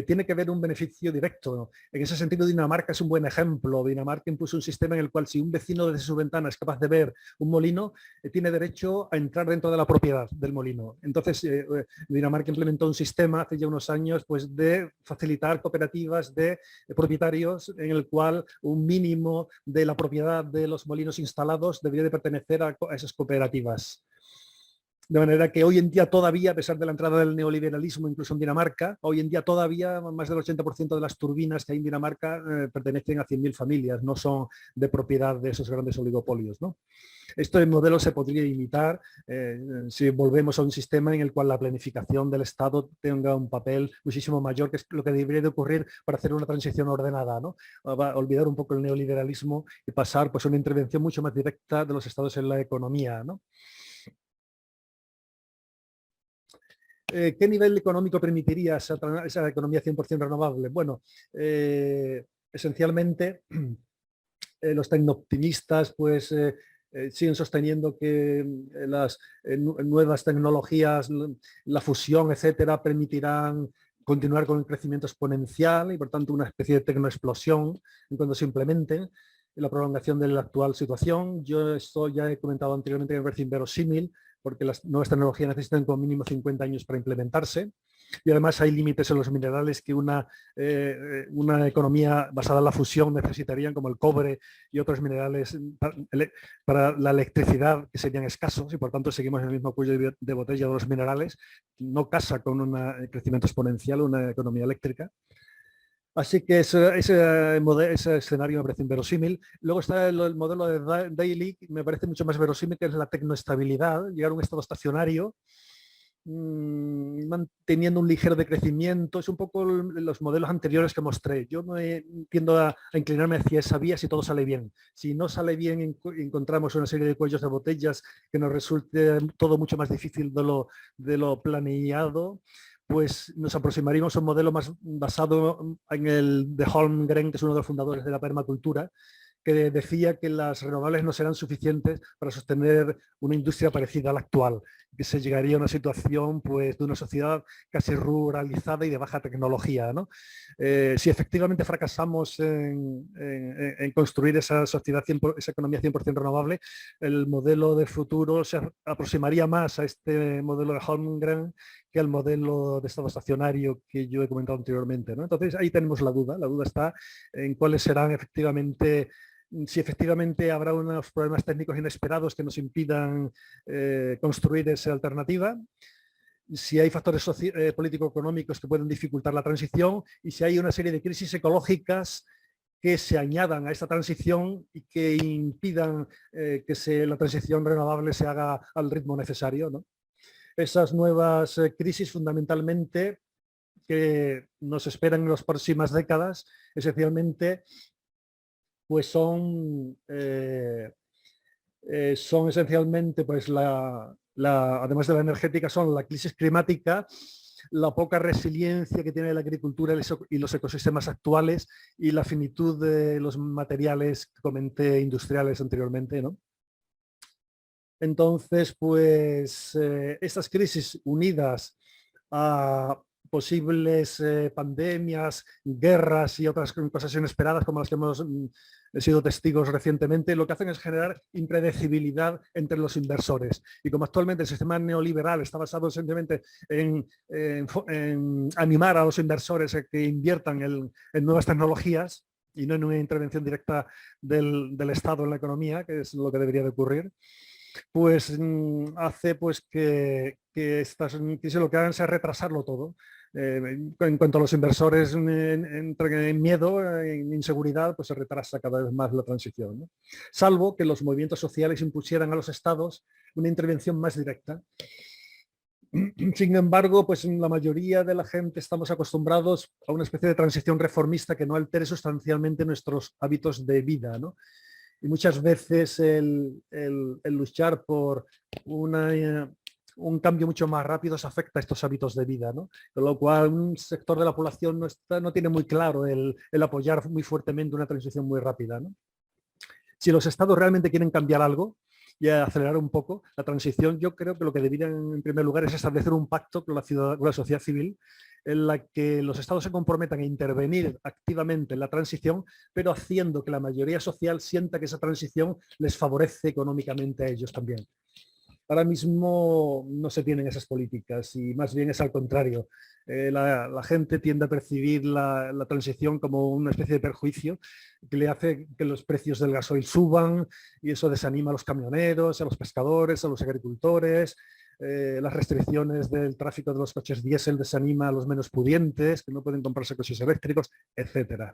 Speaker 2: Tiene que haber un beneficio directo. En ese sentido, Dinamarca es un buen ejemplo. Dinamarca impuso un sistema en el cual si un vecino desde su ventana es capaz de ver un molino, tiene derecho a entrar dentro de la propiedad del molino. Entonces, Dinamarca implementó un sistema hace ya unos años pues, de facilitar cooperativas de propietarios en el cual un mínimo de la propiedad de los molinos instalados debería de pertenecer a esas cooperativas. De manera que hoy en día todavía, a pesar de la entrada del neoliberalismo incluso en Dinamarca, hoy en día todavía más del 80% de las turbinas que hay en Dinamarca pertenecen a 100.000 familias, no son de propiedad de esos grandes oligopolios, ¿no? Este modelo se podría imitar si volvemos a un sistema en el cual la planificación del Estado tenga un papel muchísimo mayor, que es lo que debería de ocurrir para hacer una transición ordenada, ¿no? Olvidar un poco el neoliberalismo y pasar pues, a una intervención mucho más directa de los Estados en la economía, ¿no? ¿Qué nivel económico permitiría esa economía 100% renovable? Bueno, esencialmente los tecnooptimistas pues, siguen sosteniendo que las nuevas tecnologías, la fusión, etcétera, permitirán continuar con el crecimiento exponencial y por tanto una especie de tecnoexplosión en cuanto se implementen, la prolongación de la actual situación. Yo esto ya he comentado anteriormente que me parece inverosímil porque las nuevas tecnologías necesitan como mínimo 50 años para implementarse. y además hay límites en los minerales que una economía basada en la fusión necesitarían, como el cobre y otros minerales para la electricidad, que serían escasos, y por tanto seguimos en el mismo cuello de botella de los minerales. No casa con un crecimiento exponencial, una economía eléctrica. Así que ese escenario me parece inverosímil. Luego está el modelo de Daly, me parece mucho más verosímil, que es la tecnoestabilidad, llegar a un estado estacionario, manteniendo un ligero decrecimiento. Es un poco los modelos anteriores que mostré. Yo tiendo a inclinarme hacia esa vía si todo sale bien. Si no sale bien, encontramos una serie de cuellos de botellas que nos resulte todo mucho más difícil de lo planeado, pues nos aproximaríamos a un modelo más basado en el de Holmgren, que es uno de los fundadores de la permacultura, que decía que las renovables no serán suficientes para sostener una industria parecida a la actual, que se llegaría a una situación, pues, de una sociedad casi ruralizada y de baja tecnología, ¿no? Si efectivamente fracasamos en construir esa sociedad, esa economía 100% renovable, el modelo de futuro se aproximaría más a este modelo de Holmgren que al modelo de estado estacionario que yo he comentado anteriormente, ¿no? Entonces ahí tenemos la duda está en cuáles serán efectivamente, si efectivamente habrá unos problemas técnicos inesperados que nos impidan construir esa alternativa, si hay factores político-económicos que pueden dificultar la transición, y si hay una serie de crisis ecológicas que se añadan a esta transición y que impidan que la transición renovable se haga al ritmo necesario, ¿no? Esas nuevas crisis, fundamentalmente, que nos esperan en las próximas décadas, esencialmente, pues son esencialmente, pues además de la energética, son la crisis climática, la poca resiliencia que tiene la agricultura y los ecosistemas actuales, y la finitud de los materiales que comenté industriales anteriormente, ¿no? Entonces, pues estas crisis unidas a posibles pandemias, guerras y otras cosas inesperadas como las que hemos sido testigos recientemente, lo que hacen es generar impredecibilidad entre los inversores. Y como actualmente el sistema neoliberal está basado esencialmente en animar a los inversores a que inviertan en nuevas tecnologías y no en una intervención directa del Estado en la economía, que es lo que debería de ocurrir, pues hace pues que estas crisis lo que hagan sea retrasarlo todo. En cuanto a los inversores entran en miedo, en inseguridad, pues se retrasa cada vez más la transición, ¿no? Salvo que los movimientos sociales impusieran a los estados una intervención más directa. Sin embargo, pues la mayoría de la gente estamos acostumbrados a una especie de transición reformista que no altere sustancialmente nuestros hábitos de vida, ¿no? Y muchas veces el luchar por un cambio mucho más rápido se afecta a estos hábitos de vida, ¿no? Con lo cual un sector de la población no tiene muy claro el apoyar muy fuertemente una transición muy rápida, ¿no? Si los estados realmente quieren cambiar algo y acelerar un poco la transición, yo creo que lo que deberían en primer lugar es establecer un pacto con la sociedad civil, en la que los estados se comprometan a intervenir activamente en la transición, pero haciendo que la mayoría social sienta que esa transición les favorece económicamente a ellos también. Ahora mismo no se tienen esas políticas y más bien es al contrario. La gente tiende a percibir la transición como una especie de perjuicio que le hace que los precios del gasoil suban, y eso desanima a los camioneros, a los pescadores, a los agricultores. Las restricciones del tráfico de los coches diésel desanima a los menos pudientes, que no pueden comprarse coches eléctricos, etc.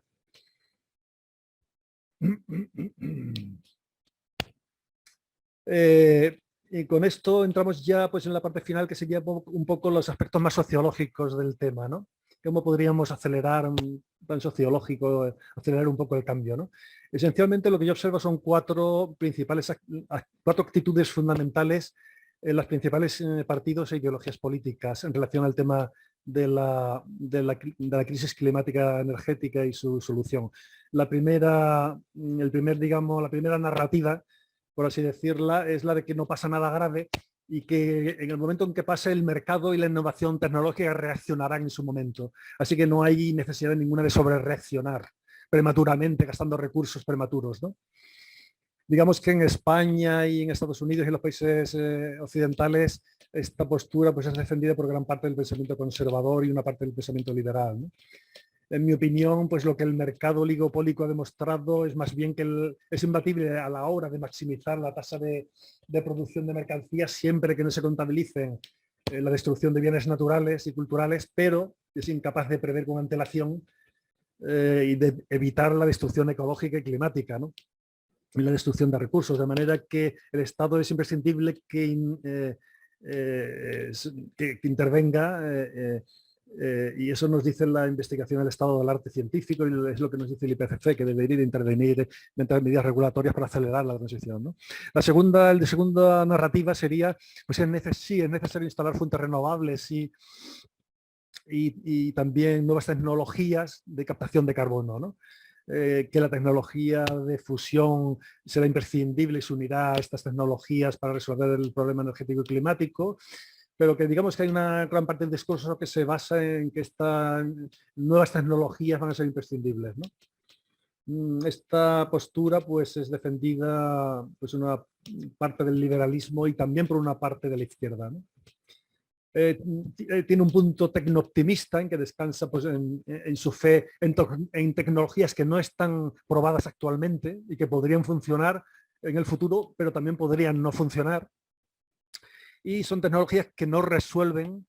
Speaker 2: Y con esto entramos ya pues en la parte final, que sería un poco los aspectos más sociológicos del tema, ¿no? ¿Cómo podríamos acelerar, tan sociológico, acelerar un poco el cambio, ¿no? Esencialmente lo que yo observo son cuatro actitudes fundamentales en los principales partidos e ideologías políticas en relación al tema de la crisis climática energética y su solución. La primera narrativa, por así decirla, es la de que no pasa nada grave y que en el momento en que pase el mercado y la innovación tecnológica reaccionarán en su momento. Así que no hay necesidad ninguna de sobrereaccionar prematuramente, gastando recursos prematuros, ¿no? Digamos que en España y en Estados Unidos y en los países occidentales esta postura pues, es defendida por gran parte del pensamiento conservador y una parte del pensamiento liberal, ¿no? En mi opinión, pues lo que el mercado oligopólico ha demostrado es más bien que es imbatible a la hora de maximizar la tasa de producción de mercancías siempre que no se contabilice la destrucción de bienes naturales y culturales, pero es incapaz de prever con antelación y de evitar la destrucción ecológica y climática, ¿no? Y la destrucción de recursos, de manera que el Estado es imprescindible que intervenga y eso nos dice la investigación del estado del arte científico y es lo que nos dice el IPCC, que debería intervenir mediante medidas regulatorias para acelerar la transición, ¿no? La segunda narrativa sería, pues sí, es necesario instalar fuentes renovables y también nuevas tecnologías de captación de carbono, ¿no? Que la tecnología de fusión será imprescindible y se unirá a estas tecnologías para resolver el problema energético y climático, pero que digamos que hay una gran parte del discurso que se basa en que estas nuevas tecnologías van a ser imprescindibles, ¿no? Esta postura pues, es defendida pues, una parte del liberalismo y también por una parte de la izquierda, ¿no? Tiene un punto tecno-optimista en que descansa pues, en su fe en tecnologías que no están probadas actualmente y que podrían funcionar en el futuro, pero también podrían no funcionar. Y son tecnologías que no resuelven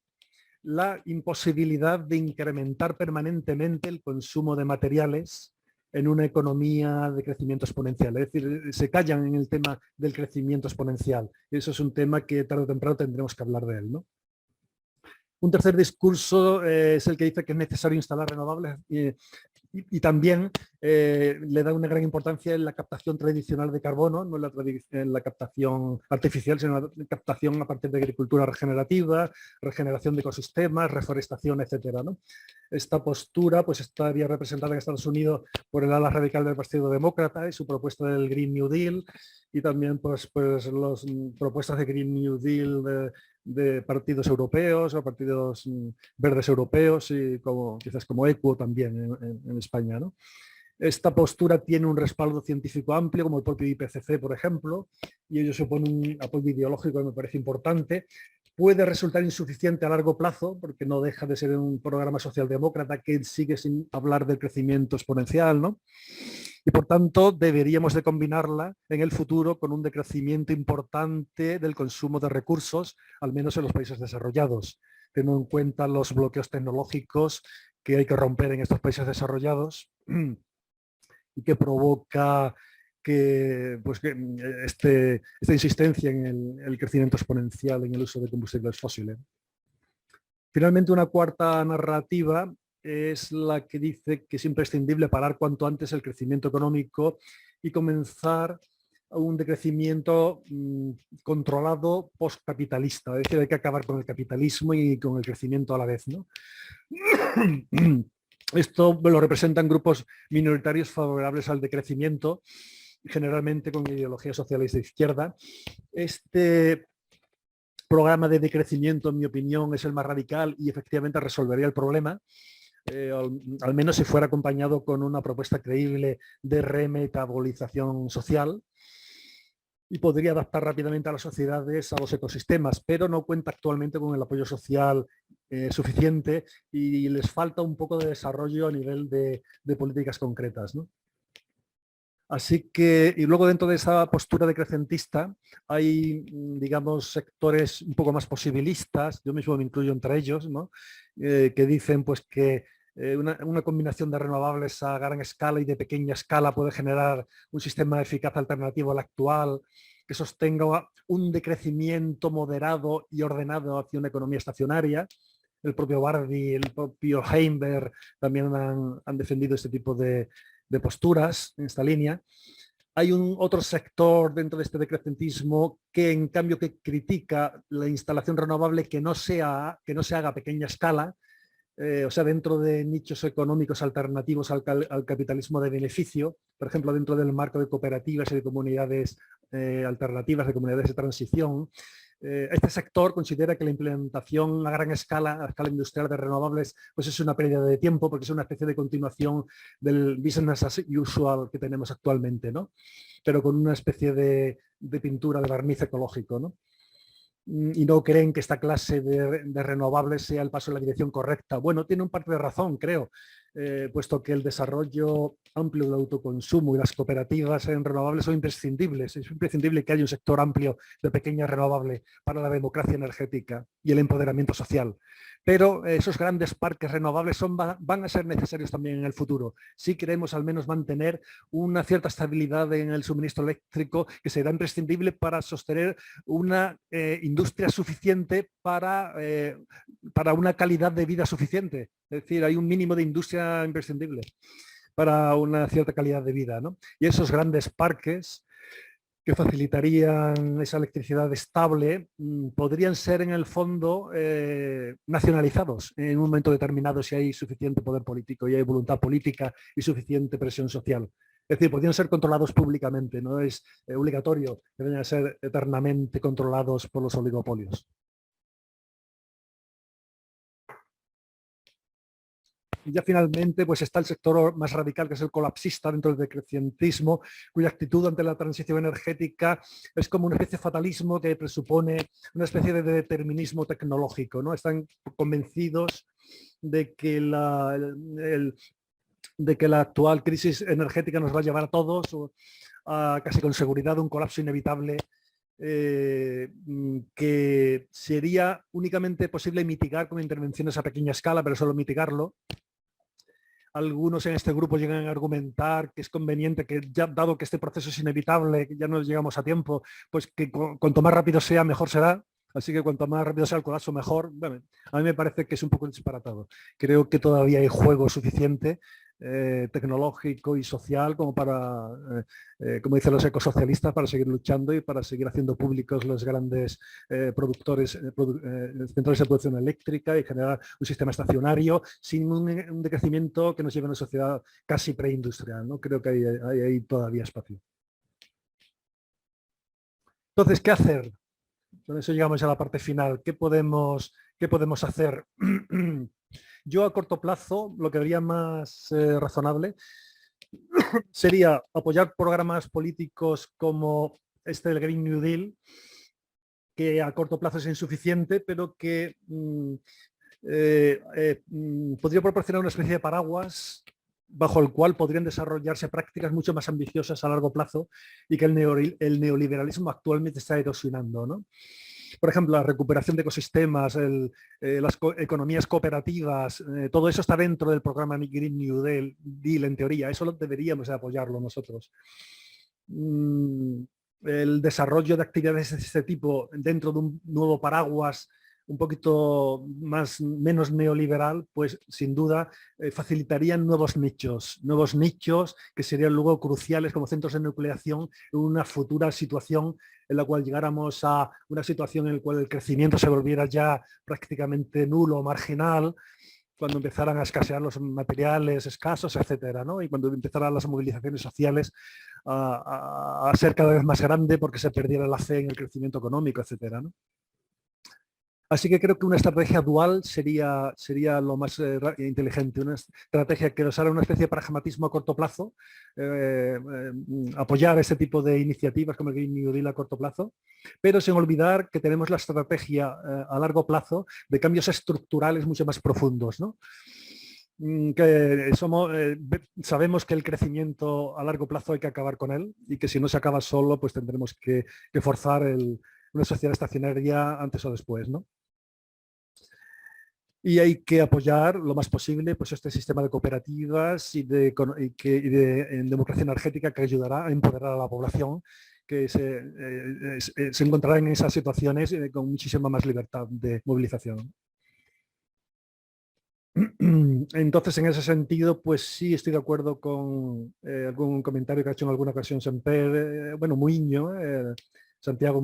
Speaker 2: la imposibilidad de incrementar permanentemente el consumo de materiales en una economía de crecimiento exponencial. Es decir, se callan en el tema del crecimiento exponencial. Y eso es un tema que tarde o temprano tendremos que hablar de él, ¿no? Un tercer discurso es el que dice que es necesario instalar renovables y también le da una gran importancia en la captación tradicional de carbono, no en la captación artificial, sino en la captación a partir de agricultura regenerativa, regeneración de ecosistemas, reforestación, etcétera, ¿no? Esta postura pues, estaría representada en Estados Unidos por el ala radical del Partido Demócrata y su propuesta del Green New Deal y también pues las propuestas de Green New Deal de partidos europeos o partidos verdes europeos y quizás como ECUO también en España, ¿no? Esta postura tiene un respaldo científico amplio, como el propio IPCC, por ejemplo, y ello supone un apoyo ideológico que me parece importante. Puede resultar insuficiente a largo plazo, porque no deja de ser un programa socialdemócrata que sigue sin hablar del crecimiento exponencial, ¿no? Y por tanto deberíamos de combinarla en el futuro con un decrecimiento importante del consumo de recursos, al menos en los países desarrollados, teniendo en cuenta los bloqueos tecnológicos que hay que romper en estos países desarrollados y que provoca esta insistencia en el crecimiento exponencial en el uso de combustibles fósiles. Finalmente, una cuarta narrativa es la que dice que es imprescindible parar cuanto antes el crecimiento económico y comenzar un decrecimiento controlado postcapitalista. Es decir, hay que acabar con el capitalismo y con el crecimiento a la vez, ¿no? Esto lo representan grupos minoritarios favorables al decrecimiento, generalmente con ideología socialista de izquierda. Este programa de decrecimiento, en mi opinión, es el más radical y efectivamente resolvería el problema, al menos si fuera acompañado con una propuesta creíble de remetabolización social y podría adaptar rápidamente a las sociedades, a los ecosistemas, pero no cuenta actualmente con el apoyo social suficiente y les falta un poco de desarrollo a nivel de políticas concretas, ¿no? Así que, y luego dentro de esa postura decrecentista hay, digamos, sectores un poco más posibilistas, yo mismo me incluyo entre ellos, ¿no? Que dicen pues que una combinación de renovables a gran escala y de pequeña escala puede generar un sistema eficaz alternativo al actual, que sostenga un decrecimiento moderado y ordenado hacia una economía estacionaria. El propio Bardi, el propio Heimberg también han defendido este tipo de posturas en esta línea. Hay otro sector dentro de este decrecentismo que en cambio que critica la instalación renovable que no se haga a pequeña escala, o sea, dentro de nichos económicos alternativos al capitalismo de beneficio, por ejemplo, dentro del marco de cooperativas y de comunidades alternativas, de comunidades de transición. Este sector considera que la implementación a escala industrial de renovables, pues es una pérdida de tiempo porque es una especie de continuación del business as usual que tenemos actualmente, ¿no? Pero con una especie de pintura de barniz ecológico, ¿no? y no creen que esta clase de renovables sea el paso en la dirección correcta. Bueno, tiene un parte de razón, creo, puesto que el desarrollo amplio del autoconsumo y las cooperativas en renovables son imprescindibles. Es imprescindible que haya un sector amplio de pequeña renovable para la democracia energética y el empoderamiento social. Pero esos grandes parques renovables van a ser necesarios también en el futuro. Si queremos al menos mantener una cierta estabilidad en el suministro eléctrico, que será imprescindible para sostener una industria suficiente para una calidad de vida suficiente. Es decir, hay un mínimo de industria imprescindible para una cierta calidad de vida, ¿no? Y esos grandes parques que facilitarían esa electricidad estable, podrían ser en el fondo nacionalizados en un momento determinado si hay suficiente poder político y hay voluntad política y suficiente presión social. Es decir, podrían ser controlados públicamente, no es obligatorio que vayan a ser eternamente controlados por los oligopolios. Y ya finalmente pues está el sector más radical, que es el colapsista dentro del decrecientismo, cuya actitud ante la transición energética es como una especie de fatalismo que presupone una especie de determinismo tecnológico, ¿no? Están convencidos de que la actual crisis energética nos va a llevar a todos a casi con seguridad un colapso inevitable que sería únicamente posible mitigar con intervenciones a pequeña escala, pero solo mitigarlo. Algunos en este grupo llegan a argumentar que es conveniente que, ya dado que este proceso es inevitable, que ya no llegamos a tiempo, pues que cuanto más rápido sea, mejor será. Así que cuanto más rápido sea el colapso, mejor. Bueno, a mí me parece que es un poco disparatado. Creo que todavía hay juego suficiente tecnológico y social como para, como dicen los ecosocialistas, para seguir luchando y para seguir haciendo públicos los grandes productores, centrales de producción eléctrica y generar un sistema estacionario sin un decrecimiento que nos lleve a una sociedad casi preindustrial, ¿no? Creo que hay todavía espacio. Entonces, ¿qué hacer? Con eso llegamos a la parte final. ¿Qué podemos hacer? Yo a corto plazo lo que vería más razonable sería apoyar programas políticos como este del Green New Deal, que a corto plazo es insuficiente, pero que podría proporcionar una especie de paraguas bajo el cual podrían desarrollarse prácticas mucho más ambiciosas a largo plazo y que el neoliberalismo actualmente está erosionando, ¿no? Por ejemplo, la recuperación de ecosistemas, las economías cooperativas, todo eso está dentro del programa Green New Deal en teoría. Eso deberíamos de apoyarlo nosotros. El desarrollo de actividades de este tipo dentro de un nuevo paraguas un poquito menos neoliberal, pues sin duda facilitarían nuevos nichos que serían luego cruciales como centros de nucleación en una futura situación en la cual llegáramos a una situación en la cual el crecimiento se volviera ya prácticamente nulo o marginal, cuando empezaran a escasear los materiales escasos, etcétera, ¿no? Y cuando empezaran las movilizaciones sociales a ser cada vez más grande porque se perdiera la fe en el crecimiento económico, etcétera, ¿no? Así que creo que una estrategia dual sería lo más inteligente, una estrategia que nos haga una especie de pragmatismo a corto plazo, apoyar ese tipo de iniciativas como el Green New Deal a corto plazo, pero sin olvidar que tenemos la estrategia a largo plazo de cambios estructurales mucho más profundos, ¿no? Que sabemos que el crecimiento a largo plazo hay que acabar con él y que si no se acaba solo, pues tendremos que forzar una sociedad estacionaria antes o después, ¿no? Y hay que apoyar lo más posible pues, este sistema de cooperativas en democracia energética que ayudará a empoderar a la población que se encontrará en esas situaciones con muchísima más libertad de movilización. Entonces, en ese sentido, pues sí estoy de acuerdo con algún comentario que ha hecho en alguna ocasión Semper, bueno, Muiño, Santiago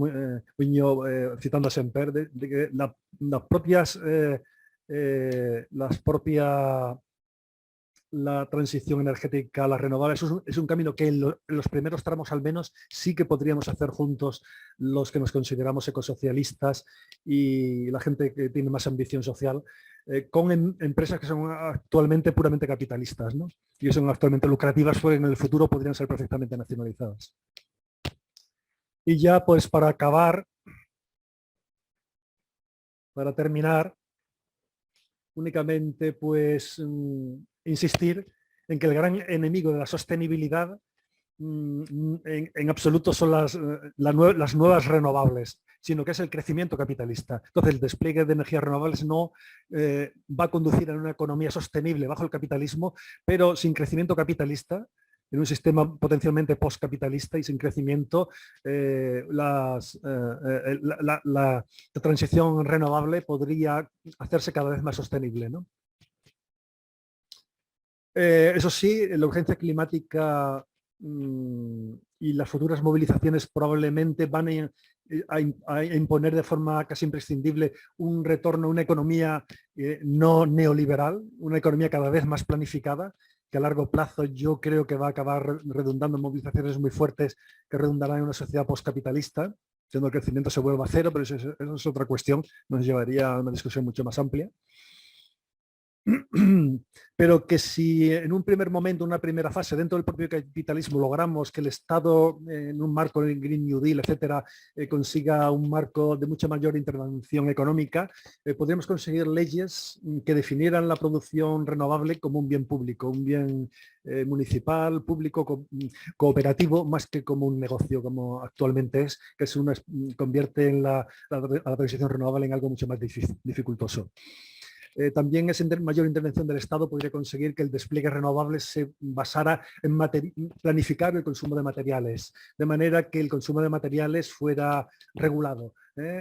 Speaker 2: Muiño, citando a Semper, de que la transición energética a las renovables es un camino que en los primeros tramos al menos sí que podríamos hacer juntos los que nos consideramos ecosocialistas y la gente que tiene más ambición social, con empresas que son actualmente puramente capitalistas, ¿no? Y son actualmente lucrativas, porque en el futuro podrían ser perfectamente nacionalizadas. Y ya pues para acabar, para terminar, únicamente pues insistir en que el gran enemigo de la sostenibilidad en absoluto son las nuevas renovables, sino que es el crecimiento capitalista. Entonces, el despliegue de energías renovables no va a conducir a una economía sostenible bajo el capitalismo, pero sin crecimiento capitalista, en un sistema potencialmente postcapitalista y sin crecimiento, la transición renovable podría hacerse cada vez más sostenible, ¿no? Eso sí, la urgencia climática y las futuras movilizaciones probablemente van a imponer de forma casi imprescindible un retorno a una economía no neoliberal, una economía cada vez más planificada, que a largo plazo yo creo que va a acabar redundando en movilizaciones muy fuertes que redundarán en una sociedad postcapitalista, siendo el crecimiento se vuelva a cero, pero eso es otra cuestión, nos llevaría a una discusión mucho más amplia. Pero que si en un primer momento, una primera fase dentro del propio capitalismo logramos que el Estado en un marco del Green New Deal, etcétera, consiga un marco de mucha mayor intervención económica, podríamos conseguir leyes que definieran la producción renovable como un bien público, un bien municipal, público, cooperativo, más que como un negocio como actualmente es, que convierte en la transición renovable en algo mucho más dificultoso. También esa mayor intervención del Estado podría conseguir que el despliegue renovable se basara en planificar el consumo de materiales, de manera que el consumo de materiales fuera regulado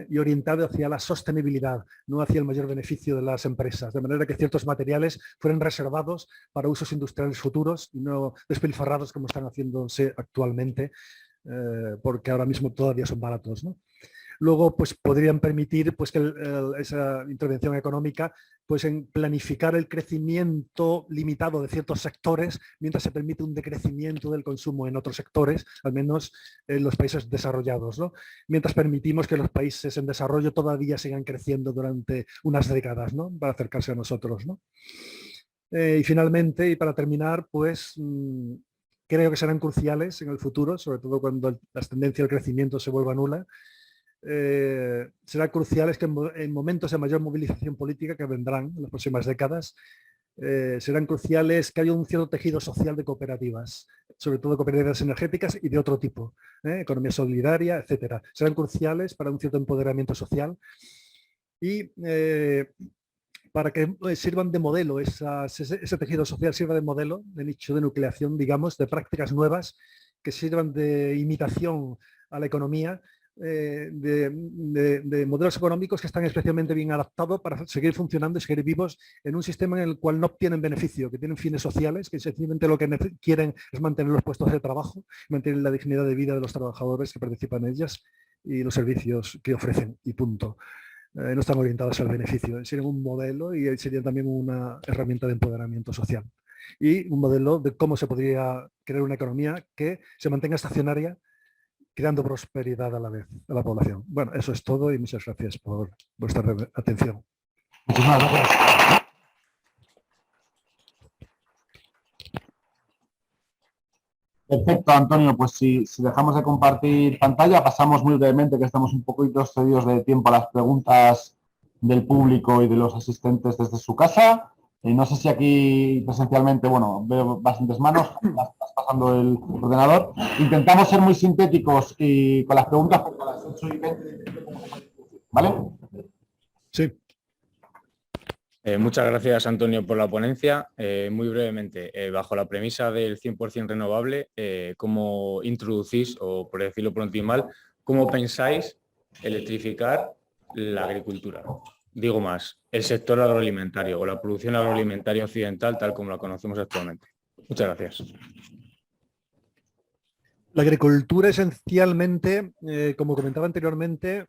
Speaker 2: y orientado hacia la sostenibilidad, no hacia el mayor beneficio de las empresas, de manera que ciertos materiales fueran reservados para usos industriales futuros y no despilfarrados como están haciéndose actualmente, porque ahora mismo todavía son baratos, ¿no? Luego, pues podrían permitir pues, que esa intervención económica pues, en planificar el crecimiento limitado de ciertos sectores mientras se permite un decrecimiento del consumo en otros sectores, al menos en los países desarrollados, ¿no? Mientras permitimos que los países en desarrollo todavía sigan creciendo durante unas décadas, ¿no? Para acercarse a nosotros, ¿no? Y finalmente, y para terminar, pues creo que serán cruciales en el futuro, sobre todo cuando la tendencia al crecimiento se vuelva nula. Será crucial es que en momentos de mayor movilización política que vendrán en las próximas décadas, serán cruciales que haya un cierto tejido social de cooperativas, sobre todo cooperativas energéticas y de otro tipo, economía solidaria, etcétera. Serán cruciales para un cierto empoderamiento social y para que sirvan de modelo, ese tejido social sirva de modelo, de nicho de nucleación, digamos, de prácticas nuevas que sirvan de imitación a la economía, de modelos económicos que están especialmente bien adaptados para seguir funcionando y seguir vivos en un sistema en el cual no obtienen beneficio, que tienen fines sociales, que sencillamente lo que quieren es mantener los puestos de trabajo, mantener la dignidad de vida de los trabajadores que participan en ellas y los servicios que ofrecen, y punto. No están orientados al beneficio, serían un modelo y sería también una herramienta de empoderamiento social. Y un modelo de cómo se podría crear una economía que se mantenga estacionaria, creando prosperidad a la vez a la población. Bueno, eso es todo y muchas gracias por vuestra atención.
Speaker 1: Muchísimas gracias. Perfecto, Antonio. Pues si dejamos de compartir pantalla, pasamos muy brevemente, que estamos un poquito excedidos de tiempo, a las preguntas del público y de los asistentes desde su casa. No sé si aquí presencialmente, bueno, veo bastantes manos, estás pasando el ordenador. Intentamos ser muy sintéticos y con las preguntas, porque a las 8:20, ¿vale?
Speaker 2: Sí.
Speaker 3: Muchas gracias, Antonio, por la ponencia. Muy brevemente, bajo la premisa del 100% renovable, ¿cómo introducís, o por decirlo pronto y mal, cómo pensáis electrificar la agricultura? Digo más, el sector agroalimentario o la producción agroalimentaria occidental tal como la conocemos actualmente. Muchas gracias.
Speaker 2: La agricultura esencialmente, como comentaba anteriormente,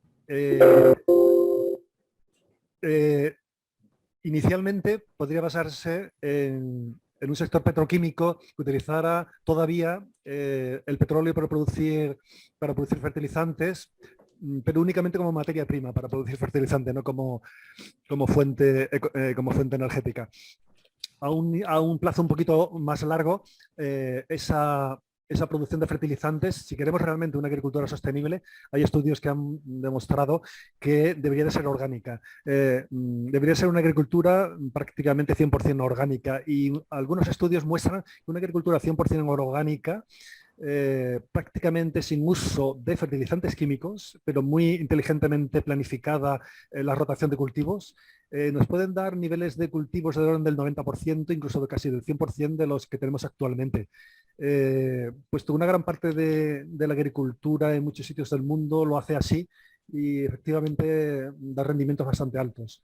Speaker 2: inicialmente podría basarse en un sector petroquímico que utilizara todavía el petróleo para producir fertilizantes, pero únicamente como materia prima para producir fertilizante, no como fuente energética. A un plazo un poquito más largo, esa esa producción de fertilizantes, si queremos realmente una agricultura sostenible, hay estudios que han demostrado que debería de ser orgánica. Debería ser una agricultura prácticamente 100% orgánica, y algunos estudios muestran que una agricultura 100% orgánica, prácticamente sin uso de fertilizantes químicos, pero muy inteligentemente planificada la rotación de cultivos, nos pueden dar niveles de cultivos del orden del 90%, incluso de casi del 100% de los que tenemos actualmente. Puesto que una gran parte de la agricultura en muchos sitios del mundo lo hace así, y efectivamente da rendimientos bastante altos.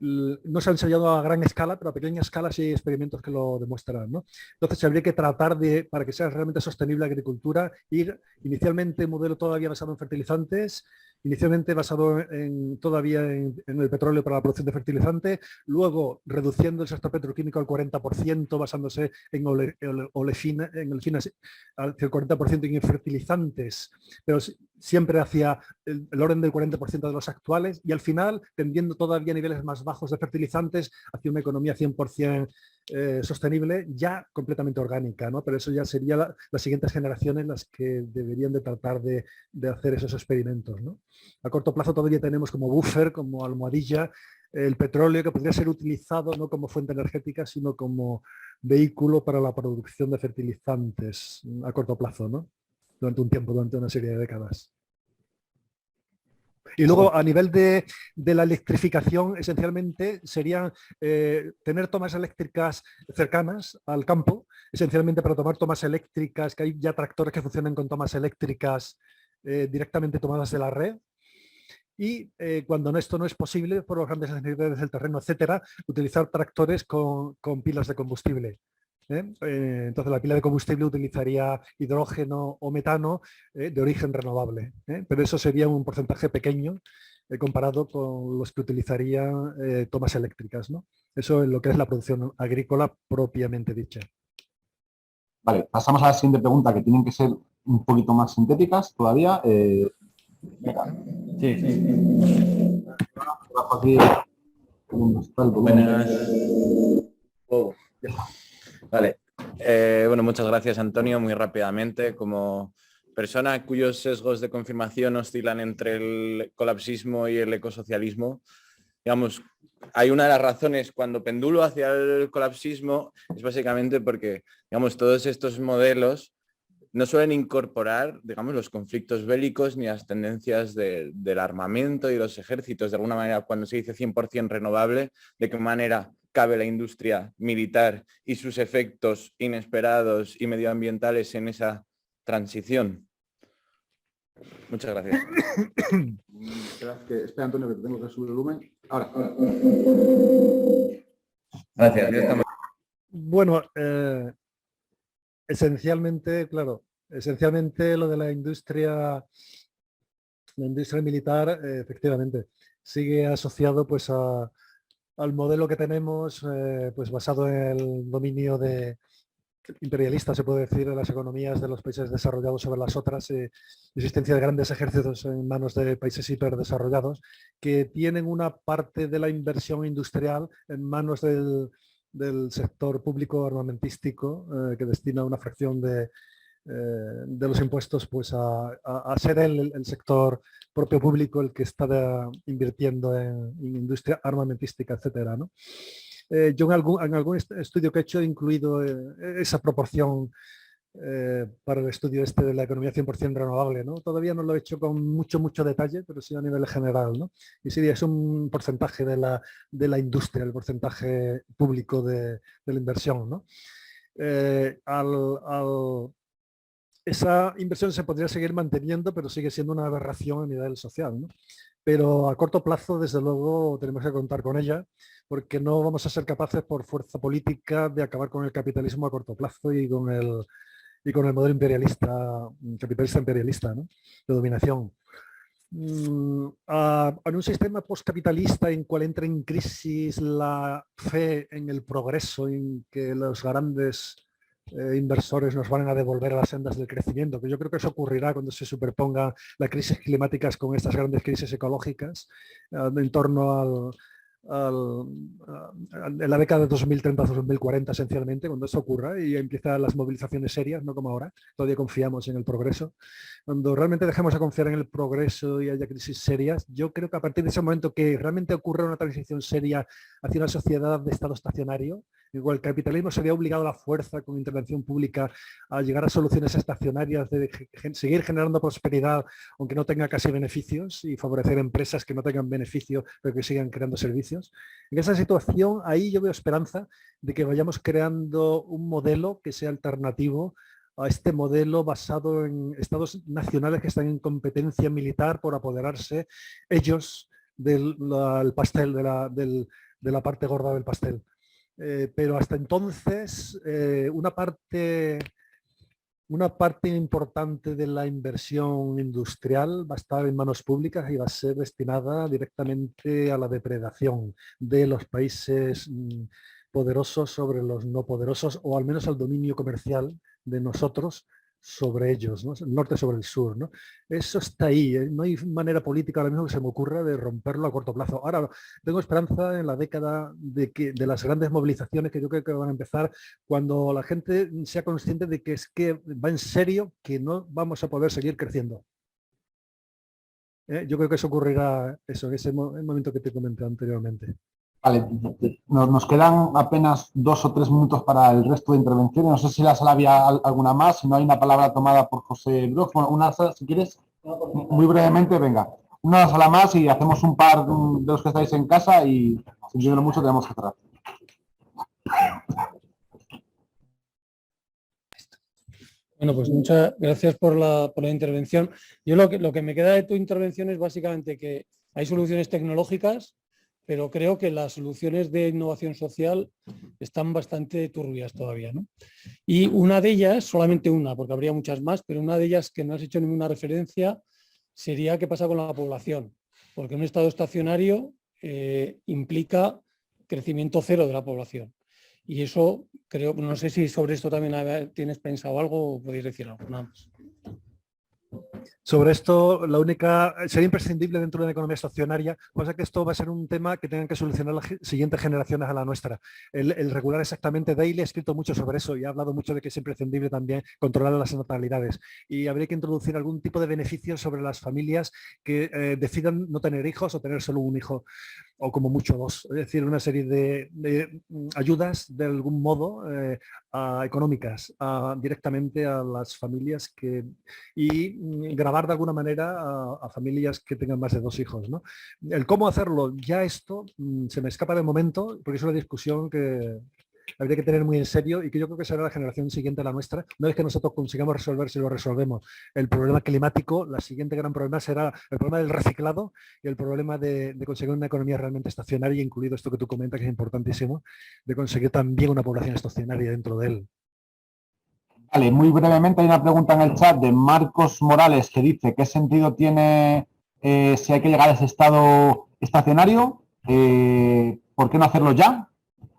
Speaker 2: No se ha ensayado a gran escala, pero a pequeña escala sí hay experimentos que lo demuestran, ¿no? Entonces habría que tratar de, para que sea realmente sostenible la agricultura, ir inicialmente un modelo todavía basado en fertilizantes, inicialmente basado todavía en el petróleo para la producción de fertilizante, luego reduciendo el sector petroquímico al 40%, basándose en olefinas, hacia el 40% en fertilizantes, pero siempre hacia el orden del 40% de los actuales, y al final tendiendo todavía a niveles más bajos de fertilizantes hacia una economía 100% sostenible, ya completamente orgánica, ¿no? Pero eso ya sería las siguientes generaciones las que deberían de tratar de hacer esos experimentos, ¿no? A corto plazo todavía tenemos como buffer, como almohadilla, el petróleo, que podría ser utilizado no como fuente energética, sino como vehículo para la producción de fertilizantes a corto plazo, ¿no? Durante un tiempo, durante una serie de décadas. Y luego, a nivel de la electrificación, esencialmente serían tener tomas eléctricas cercanas al campo, esencialmente para tomar tomas eléctricas, que hay ya tractores que funcionan con tomas eléctricas directamente tomadas de la red. Y cuando esto no es posible, por las grandes necesidades del terreno, etcétera, utilizar tractores con pilas de combustible. Entonces la pila de combustible utilizaría hidrógeno o metano de origen renovable, pero eso sería un porcentaje pequeño comparado con los que utilizarían tomas eléctricas, ¿no? Eso es lo que es la producción agrícola propiamente dicha.
Speaker 1: Vale, pasamos a la siguiente pregunta, que tienen que ser un poquito más sintéticas todavía.
Speaker 3: Sí.
Speaker 1: Aquí.
Speaker 3: Buenas. Vale. Bueno, muchas gracias, Antonio. Muy rápidamente, como persona cuyos sesgos de confirmación oscilan entre el colapsismo y el ecosocialismo, digamos, hay una de las razones cuando pendulo hacia el colapsismo es básicamente porque, digamos, todos estos modelos no suelen incorporar, digamos, los conflictos bélicos ni las tendencias del armamento y los ejércitos. De alguna manera, cuando se dice 100% renovable, ¿de qué manera cabe la industria militar y sus efectos inesperados y medioambientales en esa transición? Muchas gracias.
Speaker 1: Espera, Antonio, que te tengo que subir el volumen. Ahora.
Speaker 3: Gracias.
Speaker 2: Bueno, esencialmente, claro, lo de la industria militar, efectivamente, sigue asociado pues al modelo que tenemos, pues basado en el dominio imperialista, se puede decir, de las economías de los países desarrollados sobre las otras, existencia de grandes ejércitos en manos de países hiperdesarrollados, que tienen una parte de la inversión industrial en manos del sector público armamentístico, que destina una fracción de los impuestos pues a ser el sector propio público el que está invirtiendo en industria armamentística, etcétera, ¿no? Yo en algún estudio que he hecho he incluido esa proporción para el estudio de la economía 100% renovable, ¿no? Todavía no lo he hecho con mucho detalle, pero sí a nivel general, ¿no? Y sí, es un porcentaje de la industria, el porcentaje público de la inversión, ¿no? Esa inversión se podría seguir manteniendo, pero sigue siendo una aberración a nivel social, ¿no? Pero a corto plazo, desde luego, tenemos que contar con ella, porque no vamos a ser capaces por fuerza política de acabar con el capitalismo a corto plazo y con el modelo capitalista imperialista, ¿no? De dominación. En un sistema postcapitalista en cual entra en crisis la fe en el progreso, en que los grandes inversores nos van a devolver a las sendas del crecimiento, que yo creo que eso ocurrirá cuando se superpongan las crisis climáticas con estas grandes crisis ecológicas en torno en la década de 2030-2040 esencialmente, cuando eso ocurra y empiezan las movilizaciones serias, no como ahora, todavía confiamos en el progreso. Cuando realmente dejemos de confiar en el progreso y haya crisis serias, yo creo que a partir de ese momento que realmente ocurra una transición seria hacia una sociedad de estado estacionario, igual el capitalismo se había obligado a la fuerza con intervención pública a llegar a soluciones estacionarias de seguir generando prosperidad aunque no tenga casi beneficios y favorecer empresas que no tengan beneficio pero que sigan creando servicios. En esa situación ahí yo veo esperanza de que vayamos creando un modelo que sea alternativo a este modelo basado en estados nacionales que están en competencia militar por apoderarse ellos del pastel, de la parte gorda del pastel. Pero hasta entonces una parte importante de la inversión industrial va a estar en manos públicas y va a ser destinada directamente a la depredación de los países poderosos sobre los no poderosos, o al menos al dominio comercial de nosotros sobre ellos, ¿no? El norte sobre el sur, ¿no? Eso está ahí, no hay manera política ahora mismo que se me ocurra de romperlo a corto plazo. Ahora, tengo esperanza en la década de las grandes movilizaciones que yo creo que van a empezar cuando la gente sea consciente de que es que va en serio, que no vamos a poder seguir creciendo. Yo creo que eso ocurrirá en ese momento que te comenté anteriormente.
Speaker 1: Vale, nos quedan apenas 2 o 3 minutos para el resto de intervenciones. No sé si la sala había alguna más, si no hay una palabra tomada por José Brox. Bueno, una sala, si quieres, muy brevemente, venga. Una sala más y hacemos un par de los que estáis en casa y sin decirlo mucho tenemos que cerrar.
Speaker 4: Bueno, pues muchas gracias por la intervención. Yo lo que me queda de tu intervención es básicamente que hay soluciones tecnológicas, pero creo que las soluciones de innovación social están bastante turbias todavía, ¿no? Y una de ellas, solamente una, porque habría muchas más, pero una de ellas que no has hecho ninguna referencia sería qué pasa con la población, porque un estado estacionario implica crecimiento cero de la población. Y eso creo, no sé si sobre esto también tienes pensado algo o podéis decir algo, nada más.
Speaker 2: Sobre esto, sería imprescindible dentro de una economía estacionaria, cosa que esto va a ser un tema que tengan que solucionar las siguientes generaciones a la nuestra. El regular exactamente, Daly ha escrito mucho sobre eso y ha hablado mucho de que es imprescindible también controlar las natalidades. Y habría que introducir algún tipo de beneficios sobre las familias que decidan no tener hijos o tener solo un hijo, o como mucho 2. Es decir, una serie de ayudas de algún modo económicas directamente a las familias y grabar de alguna manera a familias que tengan más de 2 hijos, ¿no? El cómo hacerlo, ya esto se me escapa de momento, porque es una discusión que habría que tener muy en serio y que yo creo que será la generación siguiente a la nuestra. Una vez que nosotros consigamos resolver, si lo resolvemos, el problema climático, la siguiente gran problema será el problema del reciclado y el problema de conseguir una economía realmente estacionaria, incluido esto que tú comentas, que es importantísimo, de conseguir también una población estacionaria dentro de él.
Speaker 1: Vale, muy brevemente hay una pregunta en el chat de Marcos Morales que dice ¿qué sentido tiene si hay que llegar a ese estado estacionario? ¿Por qué no hacerlo ya?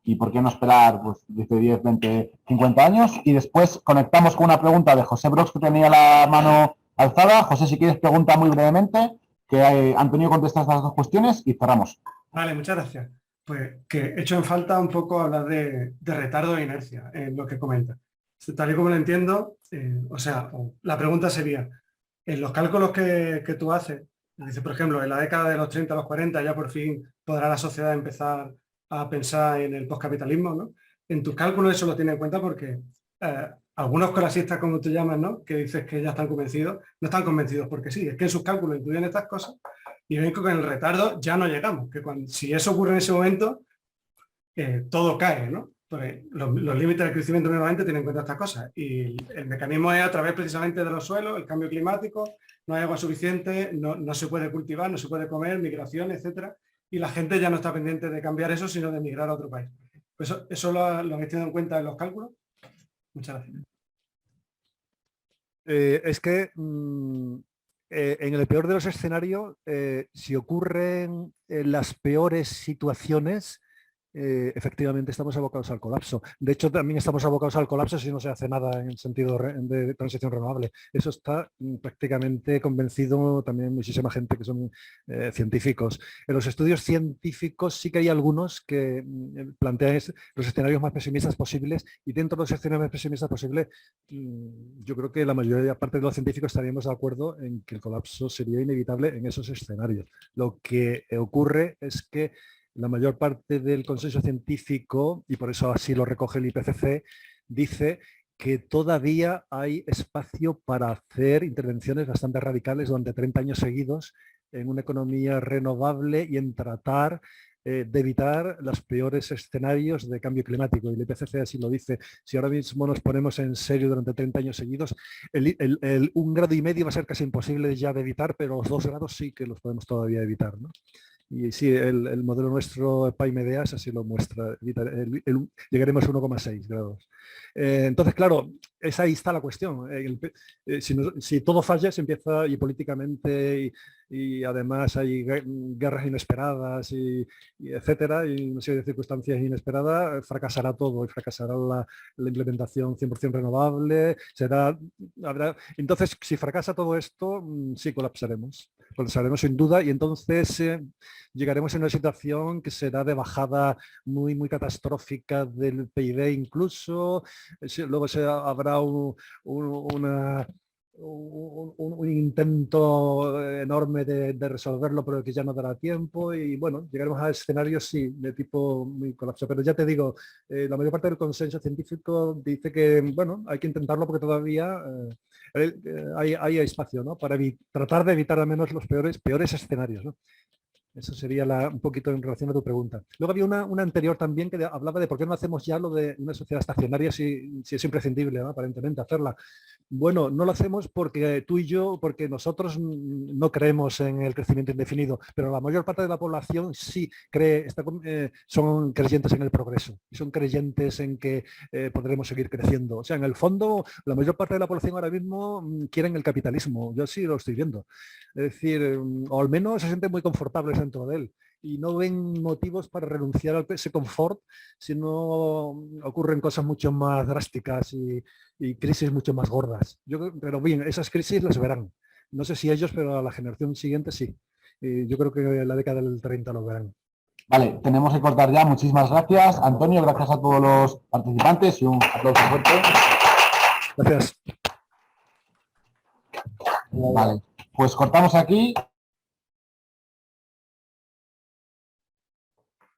Speaker 1: ¿Y por qué no esperar pues, 10, 20, 50 años? Y después conectamos con una pregunta de José Brox que tenía la mano alzada. José, si quieres, pregunta muy brevemente, que Antonio contesta estas 2 cuestiones y cerramos.
Speaker 5: Vale, muchas gracias. Pues que he hecho en falta un poco hablar de retardo e inercia en lo que comenta. Tal y como lo entiendo, la pregunta sería, en los cálculos que tú haces, dice, por ejemplo, en la década de los 30 a los 40 ya por fin podrá la sociedad empezar a pensar en el postcapitalismo, ¿no? En tus cálculos eso lo tiene en cuenta porque algunos colasistas, como tú llamas, ¿no? Que dices que ya están convencidos, no están convencidos porque sí, es que en sus cálculos incluyen estas cosas y ven que con el retardo ya no llegamos, que si eso ocurre en ese momento, todo cae, ¿no? Porque los límites del crecimiento nuevamente tienen en cuenta estas cosas y el mecanismo es a través precisamente de los suelos, el cambio climático, no hay agua suficiente, no se puede cultivar, no se puede comer, migración, etcétera, y la gente ya no está pendiente de cambiar eso, sino de migrar a otro país. Pues eso lo habéis tenido en cuenta en los cálculos. Muchas gracias.
Speaker 2: Es que en el peor de los escenarios, si ocurren las peores situaciones, efectivamente estamos abocados al colapso. De hecho, también estamos abocados al colapso si no se hace nada en el sentido de transición renovable. Eso está prácticamente convencido también muchísima gente que son científicos. En los estudios científicos sí que hay algunos que plantean los escenarios más pesimistas posibles, y dentro de los escenarios más pesimistas posibles yo creo que la mayoría parte de los científicos estaríamos de acuerdo en que el colapso sería inevitable en esos escenarios. Lo que ocurre es que la mayor parte del consenso científico, y por eso así lo recoge el IPCC, dice que todavía hay espacio para hacer intervenciones bastante radicales durante 30 años seguidos en una economía renovable y en tratar de evitar los peores escenarios de cambio climático. Y el IPCC así lo dice. Si ahora mismo nos ponemos en serio durante 30 años seguidos, el 1,5 grados va a ser casi imposible ya de evitar, pero los 2 grados sí que los podemos todavía evitar, ¿no? Y sí, el modelo nuestro PAIMEDEAS así lo muestra. Llegaremos a 1,6 grados. Entonces, claro, ahí está la cuestión. Si todo falla, se empieza, y políticamente, y además hay guerras inesperadas, y etcétera, y una serie de circunstancias inesperadas, fracasará todo, y fracasará la implementación 100% renovable. Entonces, si fracasa todo esto, sí colapsaremos. Colapsaremos sin duda, y entonces llegaremos a una situación que será de bajada muy, muy catastrófica del PIB incluso. Luego habrá un intento enorme de resolverlo, pero que ya no dará tiempo, y bueno, llegaremos a escenarios sí, de tipo muy colapso. Pero ya te digo, la mayor parte del consenso científico dice que bueno, hay que intentarlo porque todavía hay espacio, ¿no?, para tratar de evitar al menos los peores escenarios, ¿no? Eso sería un poquito en relación a tu pregunta. Luego había una anterior también que hablaba de por qué no hacemos ya lo de una sociedad estacionaria si es imprescindible, ¿no?, aparentemente hacerla. Bueno, no lo hacemos porque tú y yo, porque nosotros no creemos en el crecimiento indefinido, pero la mayor parte de la población sí cree, son creyentes en el progreso, y son creyentes en que podremos seguir creciendo. O sea, en el fondo, la mayor parte de la población ahora mismo quieren el capitalismo. Yo sí lo estoy viendo. Es decir, o al menos se sienten muy confortables dentro de él, y no ven motivos para renunciar a ese confort si no ocurren cosas mucho más drásticas y crisis mucho más gordas. Pero bien, esas crisis las verán. No sé si ellos, pero a la generación siguiente sí. Yo creo que en la década del 30 lo verán.
Speaker 1: Vale, tenemos que cortar ya. Muchísimas gracias, Antonio. Gracias a todos los participantes y un aplauso fuerte.
Speaker 2: Gracias.
Speaker 1: Vale, pues cortamos aquí.